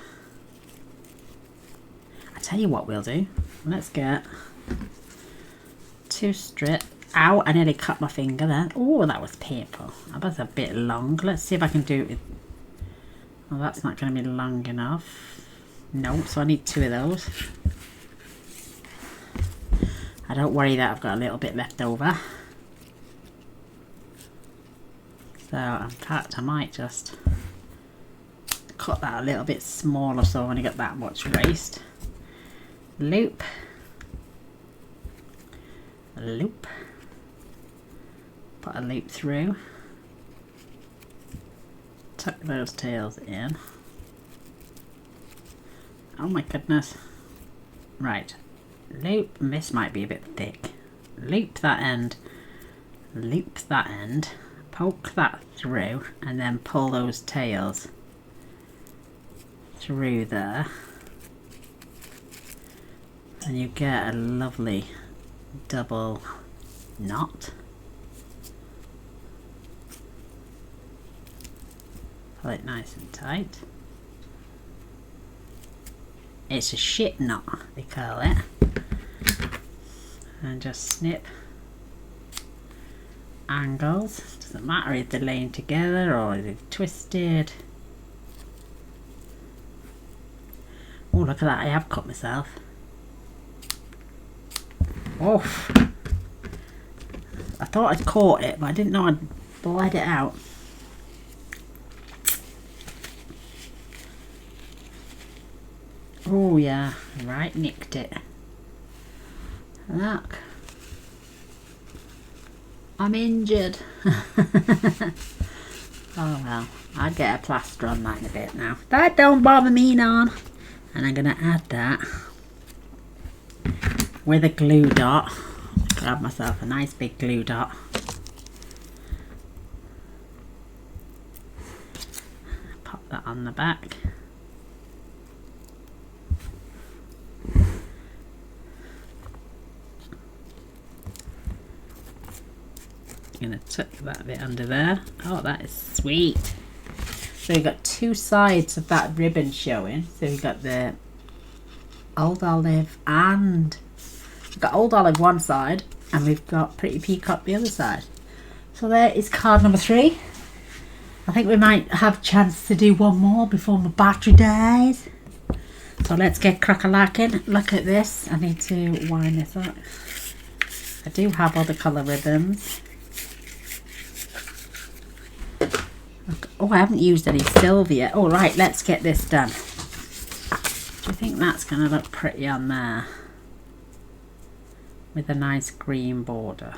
I tell you what we'll do. Let's get 2 strips. Ow, I nearly cut my finger then. Oh, that was painful. That was a bit long. Let's see if I can do it with... Well, that's not going to be long enough. No, so I need 2 of those. I don't worry that I've got a little bit left over. So, in fact, I might just cut that a little bit smaller so I've only got that much waste. Loop. Loop. Put a loop through. Tuck those tails in. Oh my goodness. Right. Loop. This might be a bit thick. Loop that end. Loop that end. Poke that through. And then pull those tails through there. And you get a lovely double knot. Pull it nice and tight. It's a shit knot, they call it. And just snip angles. Doesn't matter if they're laying together or if they're twisted. Oh, look at that, I have cut myself. Oh, I thought I'd caught it, but I didn't know I'd bled it out. Oh yeah, right, nicked it. Look, I'm injured. Oh well, I'll get a plaster on that in a bit now. That don't bother me none. And I'm gonna add that with a glue dot. Grab myself a nice big glue dot. Pop that on the back. I'm gonna tuck that bit under there. Oh, that is sweet. So we've got 2 sides of that ribbon showing. So we've got the old olive and we've got old olive one side and we've got pretty peacock the other side. So there is card number 3. I think we might have a chance to do one more before my battery dies. So let's get crack-a-lacking. Look at this. I need to wind this up. I do have other colour ribbons. Oh, I haven't used any silver yet. All right, let's get this done. Do you think that's going to look pretty on there? With a nice green border.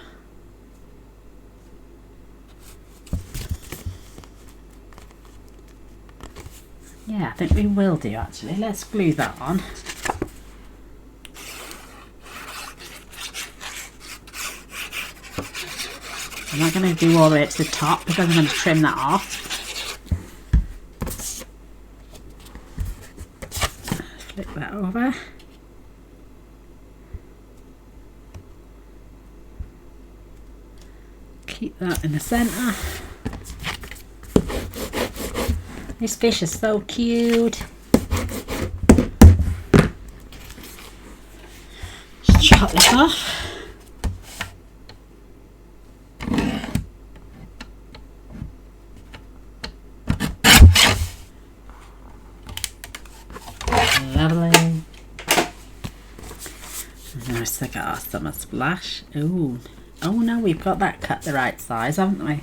Yeah, I think we will do actually. Let's glue that on. I'm not going to do all the way to the top because I'm going to trim that off. Flip that over. Keep that in the centre. This fish is so cute. Just chop this off. Lovely. And now stick our summer splash. Ooh. Oh no, we've got that cut the right size, haven't we?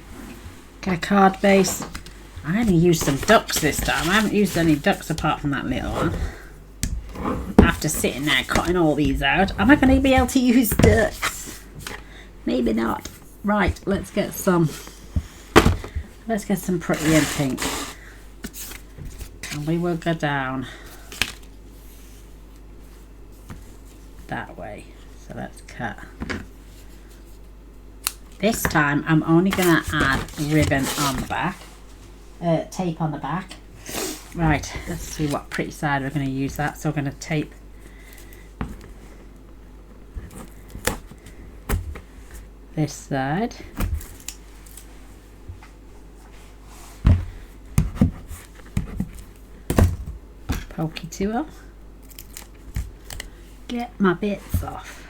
Get a card base. I only used some ducks this time. I haven't used any ducks apart from that little one. After sitting there cutting all these out, am I going to be able to use ducks? Maybe not. Right, let's get some pretty and pink. And we will go down that way. So let's cut. This time I'm only going to add ribbon on the back. Tape on the back. Right, let's see what pretty side we're going to use that. So we're going to tape this side. pokey tool. Get my bits off.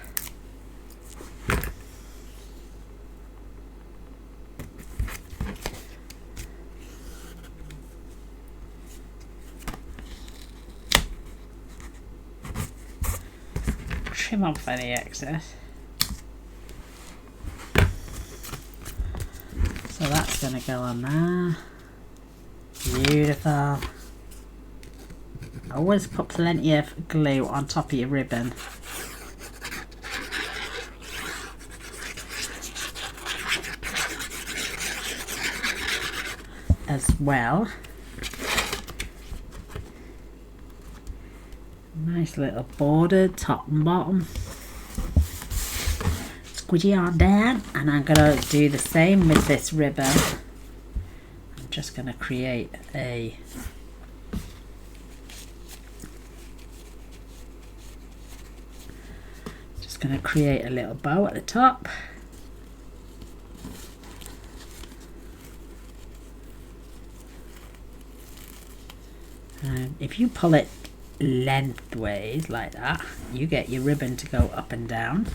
Trim off any excess. So that's going to go on there. Beautiful. Always put plenty of glue on top of your ribbon. As well. Nice little border, top and bottom. Squidgy on down, and I'm going to do the same with this ribbon. I'm just going to create a little bow at the top. And if you pull it lengthways like that, you get your ribbon to go up and down.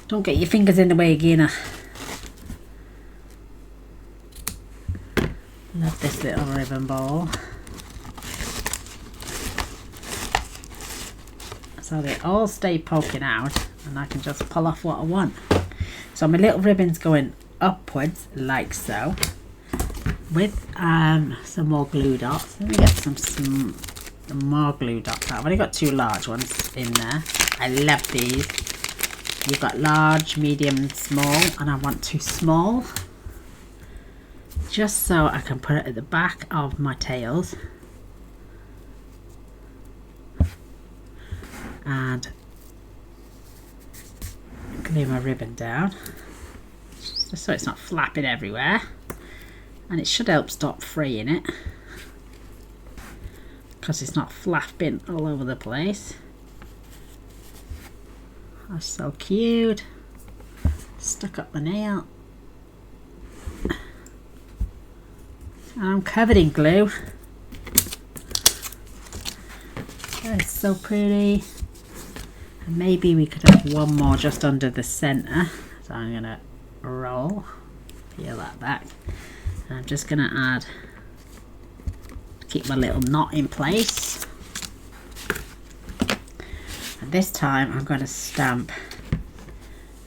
Don't get your fingers in the way, Gaynor. Love this little ribbon ball. So they all stay poking out, and I can just pull off what I want. So my little ribbon's going upwards like so, with some more glue dots. Let me get some more glue dots out. I've only got 2 large ones in there. I love these. You've got large, medium, small, and I want 2 small, just so I can put it at the back of my tails. And glue my ribbon down, just so it's not flapping everywhere, and it should help stop fraying it, because it's not flapping all over the place. That's so cute. Stuck up my nail. And I'm covered in glue. That's so pretty. And maybe we could have one more just under the center. So I'm gonna roll, peel that back. And I'm just gonna add, keep my little knot in place. And this time I'm going to stamp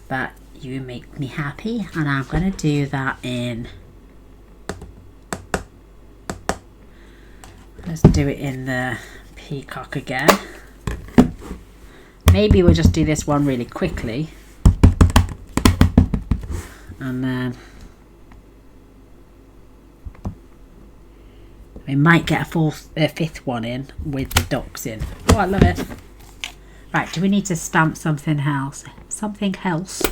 that you make me happy, and I'm going to do that in, let's do it in the peacock again. Maybe we'll just do this one really quickly, and then we might get a fifth one in with the ducks in. Oh, I love it. Right, do we need to stamp something else? Something else.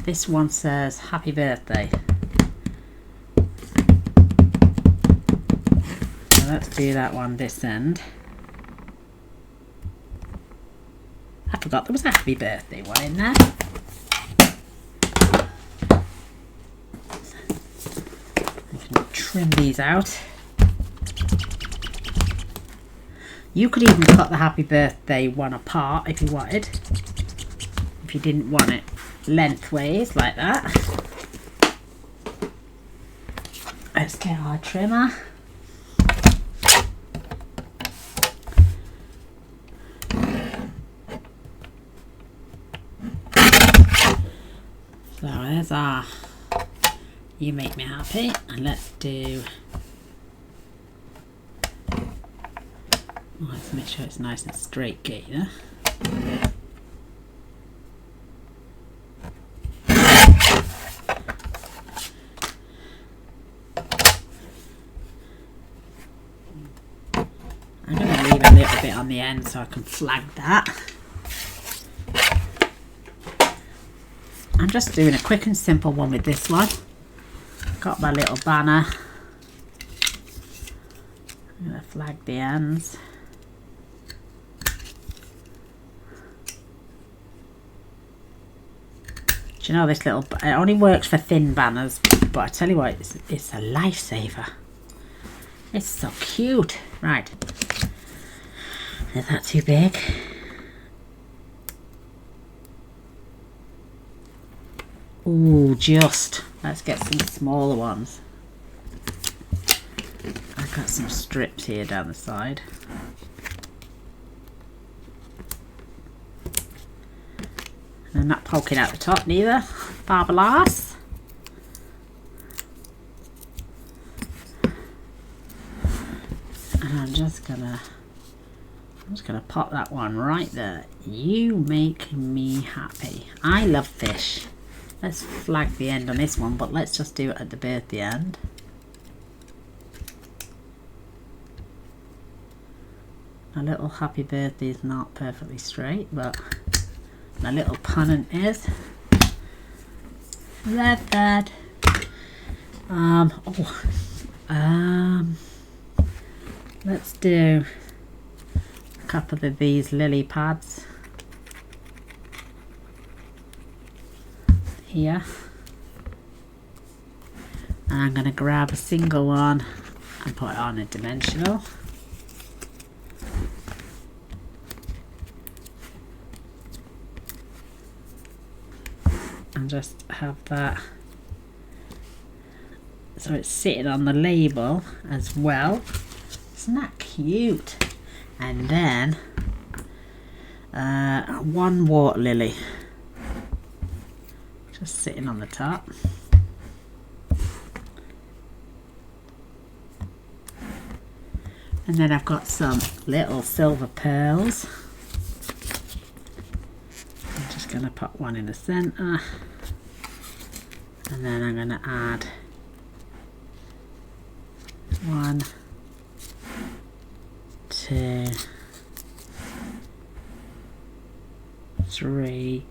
This one says happy birthday. So let's do that one this end. I forgot there was a happy birthday one in there. I can trim these out. You could even cut the happy birthday one apart if you wanted. If you didn't want it lengthways like that. Let's get our trimmer. So there's our You Make Me Happy, and let's do, let's make sure it's nice and straight, Gaynor. I'm going to leave a little bit on the end so I can flag that. I'm just doing a quick and simple one with this one. Got my little banner. I'm going to flag the ends. Do you know this little, it only works for thin banners, but I tell you what, it's a lifesaver. It's so cute. Right. Is that too big? Ooh, just. Let's get some smaller ones. I've got some strips here down the side. And I'm not poking out the top neither. Fabulous. And I'm just gonna pop that one right there. You make me happy. I love fish. Let's flag the end on this one, but let's just do it at the birthday end. My little happy birthday is not perfectly straight, but my little pennant is. Love that. Let's do a couple of these lily pads here, and I'm going to grab a single one and put it on a dimensional. And just have that so it's sitting on the label as well. Isn't that cute? And then one water lily just sitting on the top. And then I've got some little silver pearls. I'm just going to put one in the center, and then I'm going to add 1, 2, 3,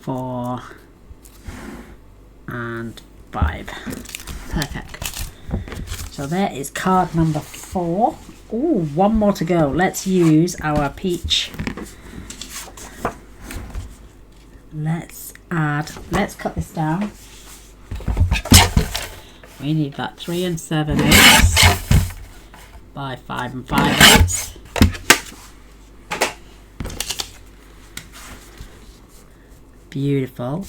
4, and 5. Perfect. So there is card number 4. Ooh, one more to go. Let's use our peach. Let's cut this down. We need that 3 7/8 by 5 5/8. Beautiful.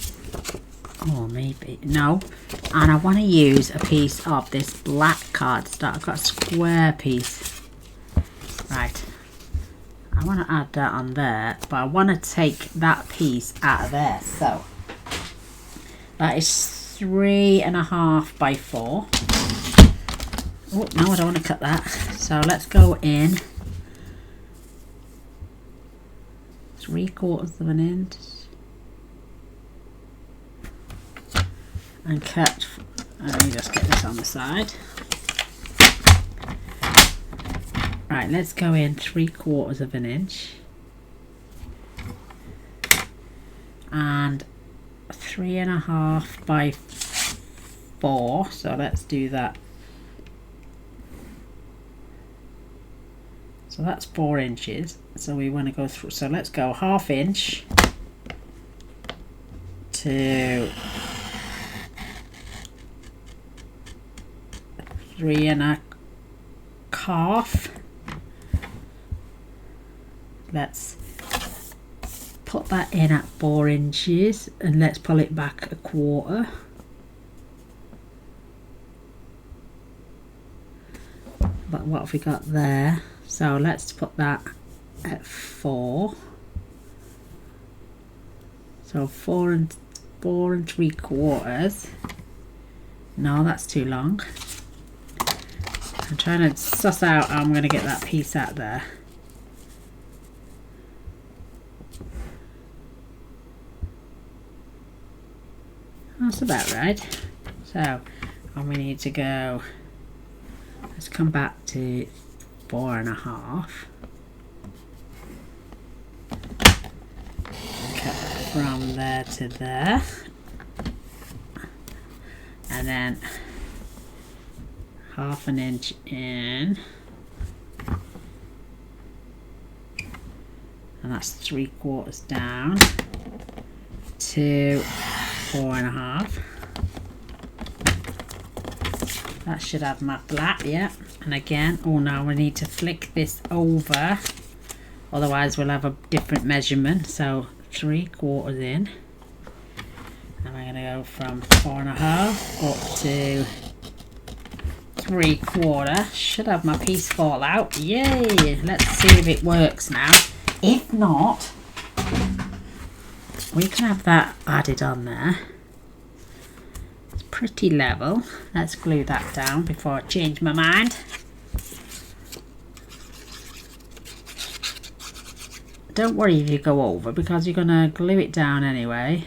Oh, maybe no. And I want to use a piece of this black cardstock. I've got a square piece. Right. I want to add that on there, but I want to take that piece out of there. So that is 3.5 by 4. Oh no, I don't want to cut that. So let's go in 3/4 of an inch and cut. Let me just get this on the side. Right, let's go in 3/4 of an inch and 3.5 by 4. So let's do that. So that's 4 inches. So we want to go through. So let's go 1/2 inch to 3.5. Let's put that in at 4 inches and let's pull it back 1/4. But what have we got there? So let's put that at 4. So 4 and 3/4. No, that's too long. I'm trying to suss out how I'm going to get that piece out there. That's about right. So, and we need to go, let's come back to 4.5. Cut from there to there. And then 1/2 inch in. And that's 3/4 down to 4.5. That should have my flap, yeah. And again, oh no, we need to flick this over, otherwise we'll have a different measurement. So 3/4 in, and we're going to go from 4.5 up to 3/4. Should have my piece fall out. Yay! Let's see if it works now. If not, we can have that added on there. It's pretty level. Let's glue that down before I change my mind. Don't worry if you go over, because you're going to glue it down anyway.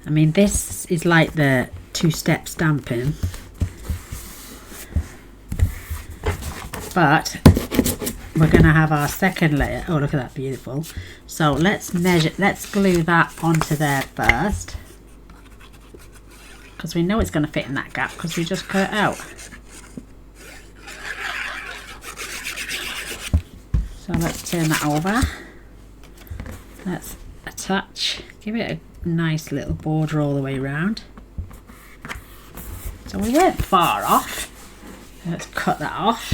I mean, this is like the two-step stamping, but we're going to have our second layer. Oh, look at that, beautiful. So let's glue that onto there first, because we know it's going to fit in that gap because we just cut it out. So let's turn that over. Let's attach, give it a nice little border all the way around. So we weren't far off. Let's cut that off.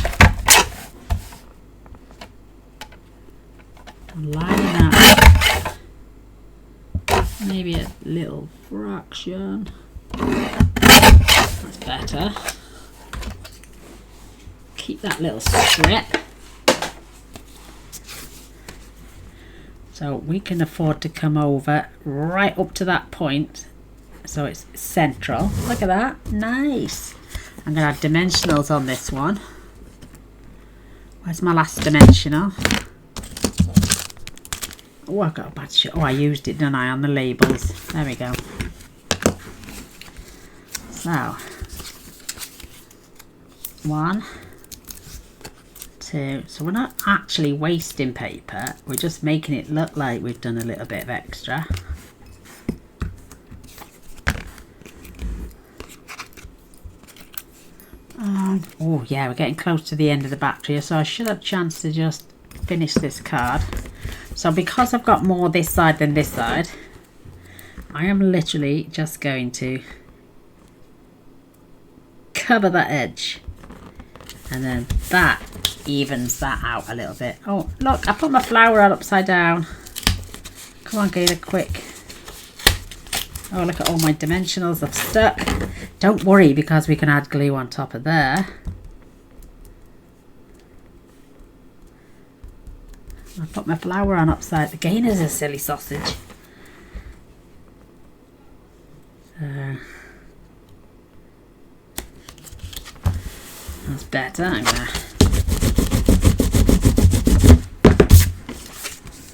Line that up. Maybe a little fraction. That's better. Keep that little strip. So we can afford to come over right up to that point, so it's central. Look at that, nice. I'm going to add dimensionals on this one. Where's my last dimensional? Oh, I've got a bad shot. Oh, I used it, didn't I, on the labels. There we go. So, 1, 2. So we're not actually wasting paper, we're just making it look like we've done a little bit of extra. Oh yeah, we're getting close to the end of the battery, so I should have a chance to just finish this card. So because I've got more this side than this side, I am literally just going to cover that edge, and then that evens that out a little bit. Oh look, I put my flower out upside down. Come on, Gaynor, quick. Oh, look at all my dimensionals have stuck. Don't worry, because we can add glue on top of there. I put my flower on upside. The Gaynor's a silly sausage. So that's better. I'm gonna.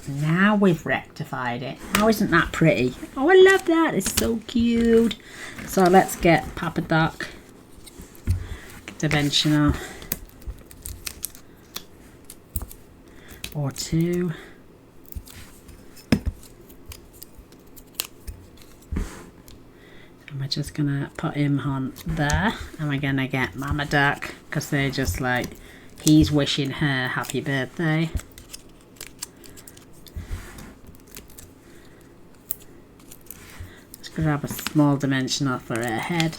Now we've rectified it. Oh, isn't that pretty? Oh, I love that. It's so cute. So let's get Papa Doc dimensional or 2. And we're just gonna put him on there, and we're gonna get Mama Duck, because they're just like, he's wishing her happy birthday. Grab a small dimensional for her head.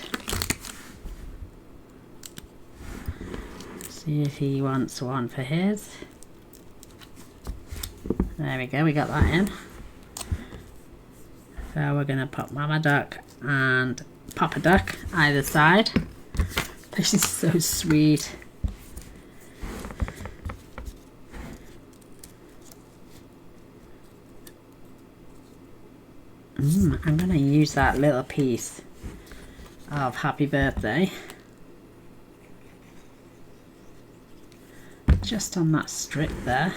See if he wants one for his. There we go, we got that in. So we're going to put Mama Duck and Papa Duck either side. This is so sweet. I'm going to use that little piece of happy birthday just on that strip there.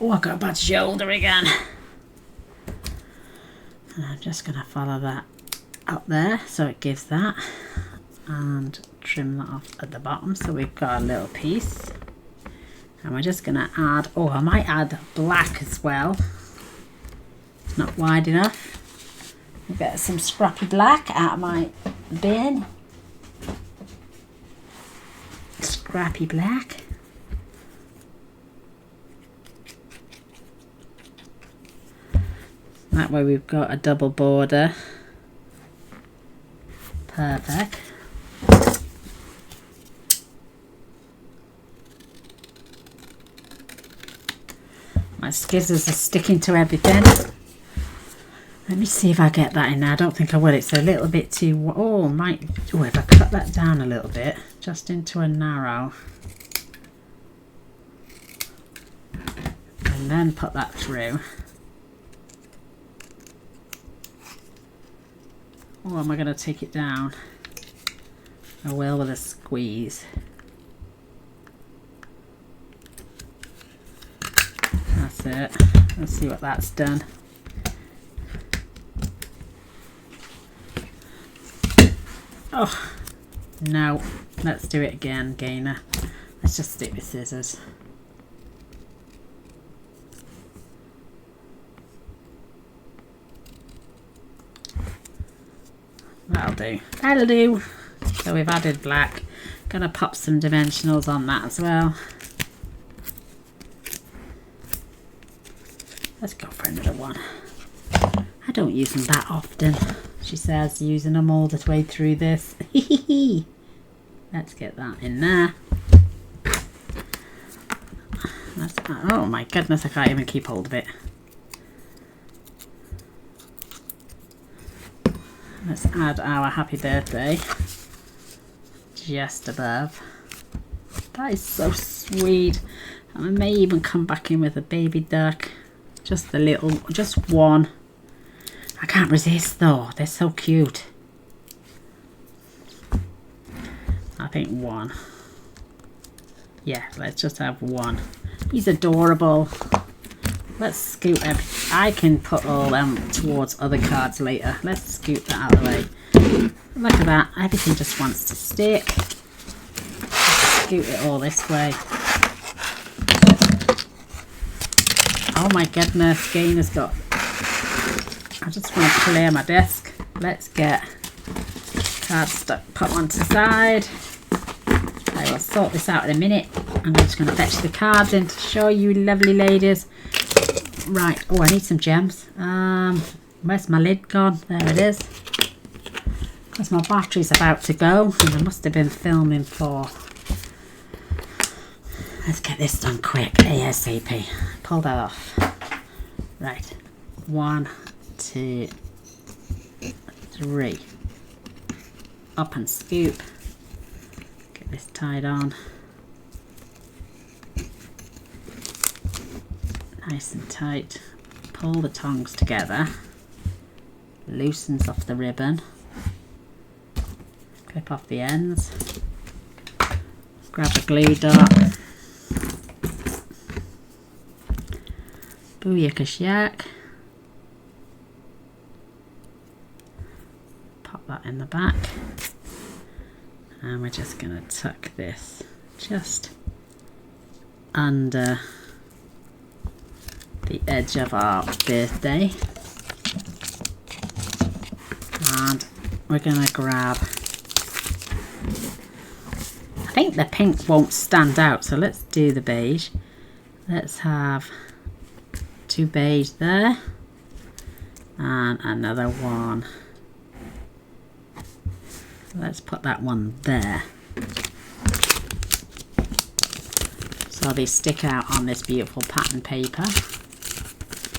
Oh, I got a bad shoulder again. And I'm just going to follow that up there so it gives that, and trim that off at the bottom so we've got a little piece. And we're just going to add, oh, I might add black as well. It's not wide enough. I'll get some scrappy black out of my bin. scrappy black. That way we've got a double border. Perfect. My scissors are sticking to everything. Let me see if I get that in there. I don't think I will. It's a little bit too... Oh, if I cut that down a little bit, just into a narrow. And then put that through. Or am I going to take it down? I will with a squeeze. That's it. Let's see what that's done. Oh, no. Let's do it again, Gaynor. Let's just stick with scissors. That'll do. That'll do. So we've added black. Gonna pop some dimensionals on that as well. Let's go for another one. I don't use them that often. She says using them all the way through this. Let's get that in there. Oh my goodness, I can't even keep hold of it. Let's add our happy birthday just above. That is so sweet. And I may even come back in with a baby duck. Just a little, just one. I can't resist though, they're so cute. I think one. Yeah, let's just have one. He's adorable. Let's scoot everything. I can put all them towards other cards later. Let's scoot that out of the way. Look at that, everything just wants to stick. Let's scoot it all this way. Oh my goodness, Gaynor's got... I just want to clear my desk. Let's get cards stuck, put one to the side. I will sort this out in a minute. I'm just going to fetch the cards in to show you lovely ladies. Right, oh, I need some gems. Where's my lid gone? There it is. Because my battery's about to go and I must have been filming for... Let's get this done quick, ASAP. Pull that off. Right, 1, 2, 3. Up and scoop. Get this tied on. Nice and tight. Pull the tongs together. Loosens off the ribbon. Clip off the ends. Grab a glue dot. Booyakashack. Pop that in the back. And we're just going to tuck this just under the edge of our birthday. And we're going to grab... I think the pink won't stand out, so let's do the beige. Let's have 2 beige there and another one. Let's put that one there so they stick out on this beautiful pattern paper.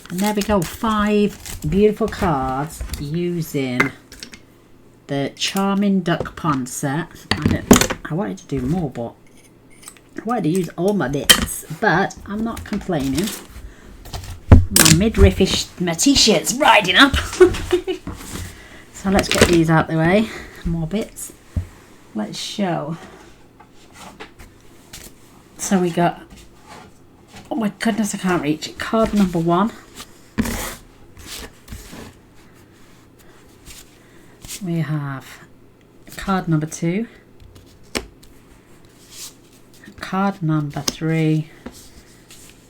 And there we go, 5 beautiful cards using the Charming Duck Pond set. I wanted to do more, but I wanted to use all my bits, but I'm not complaining. My midriffish, my t-shirt's riding up. So let's get these out the way. More bits. Let's show. So we got, oh my goodness, I can't reach it. Card number 1. We have card number 2. Card number 3.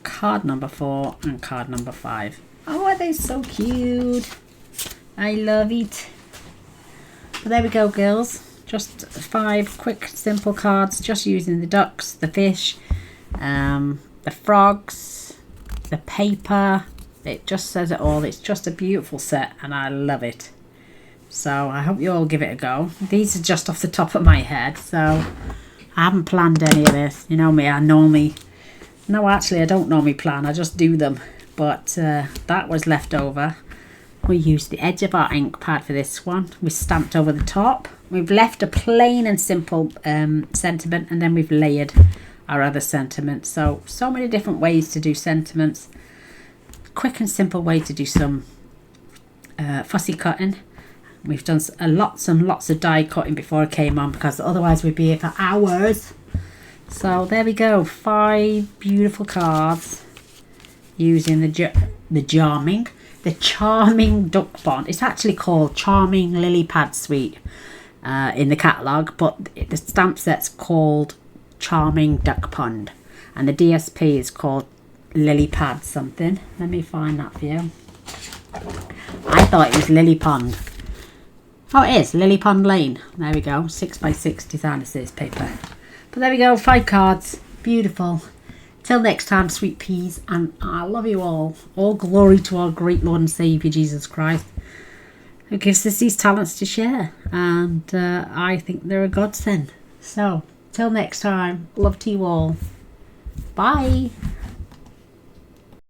Card number 4 and card number 5. Oh, are they so cute? I love it. But there we go, girls. Just 5 quick simple cards, just using the ducks, the fish, the frogs, the paper. It just says it all. It's just a beautiful set and I love it. So I hope you all give it a go. These are just off the top of my head, so I haven't planned any of this. You know me, no, actually I don't normally plan, I just do them. But that was left over. We used the edge of our ink pad for this one. We stamped over the top. We've left a plain and simple sentiment, and then we've layered our other sentiments. So many different ways to do sentiments. Quick and simple way to do some fussy cutting. We've done lots and lots of die cutting before I came on, because otherwise we'd be here for hours. So there we go, 5 beautiful cards using the charming duck bond. It's actually called Charming Lily Pad Suite in the catalogue, but the stamp set's called Charming Duck Pond, and the DSP is called Lily Pad something. Let me find that for you. I thought it was Lily Pond. Oh, it is Lily Pond Lane. There we go, 6x6 designer series paper. But there we go, 5 cards, beautiful. Till next time, sweet peas, and I love you all. All glory to our great Lord and Saviour Jesus Christ, who gives us these talents to share, and I think they're a godsend. So till next time, love to you all. Bye.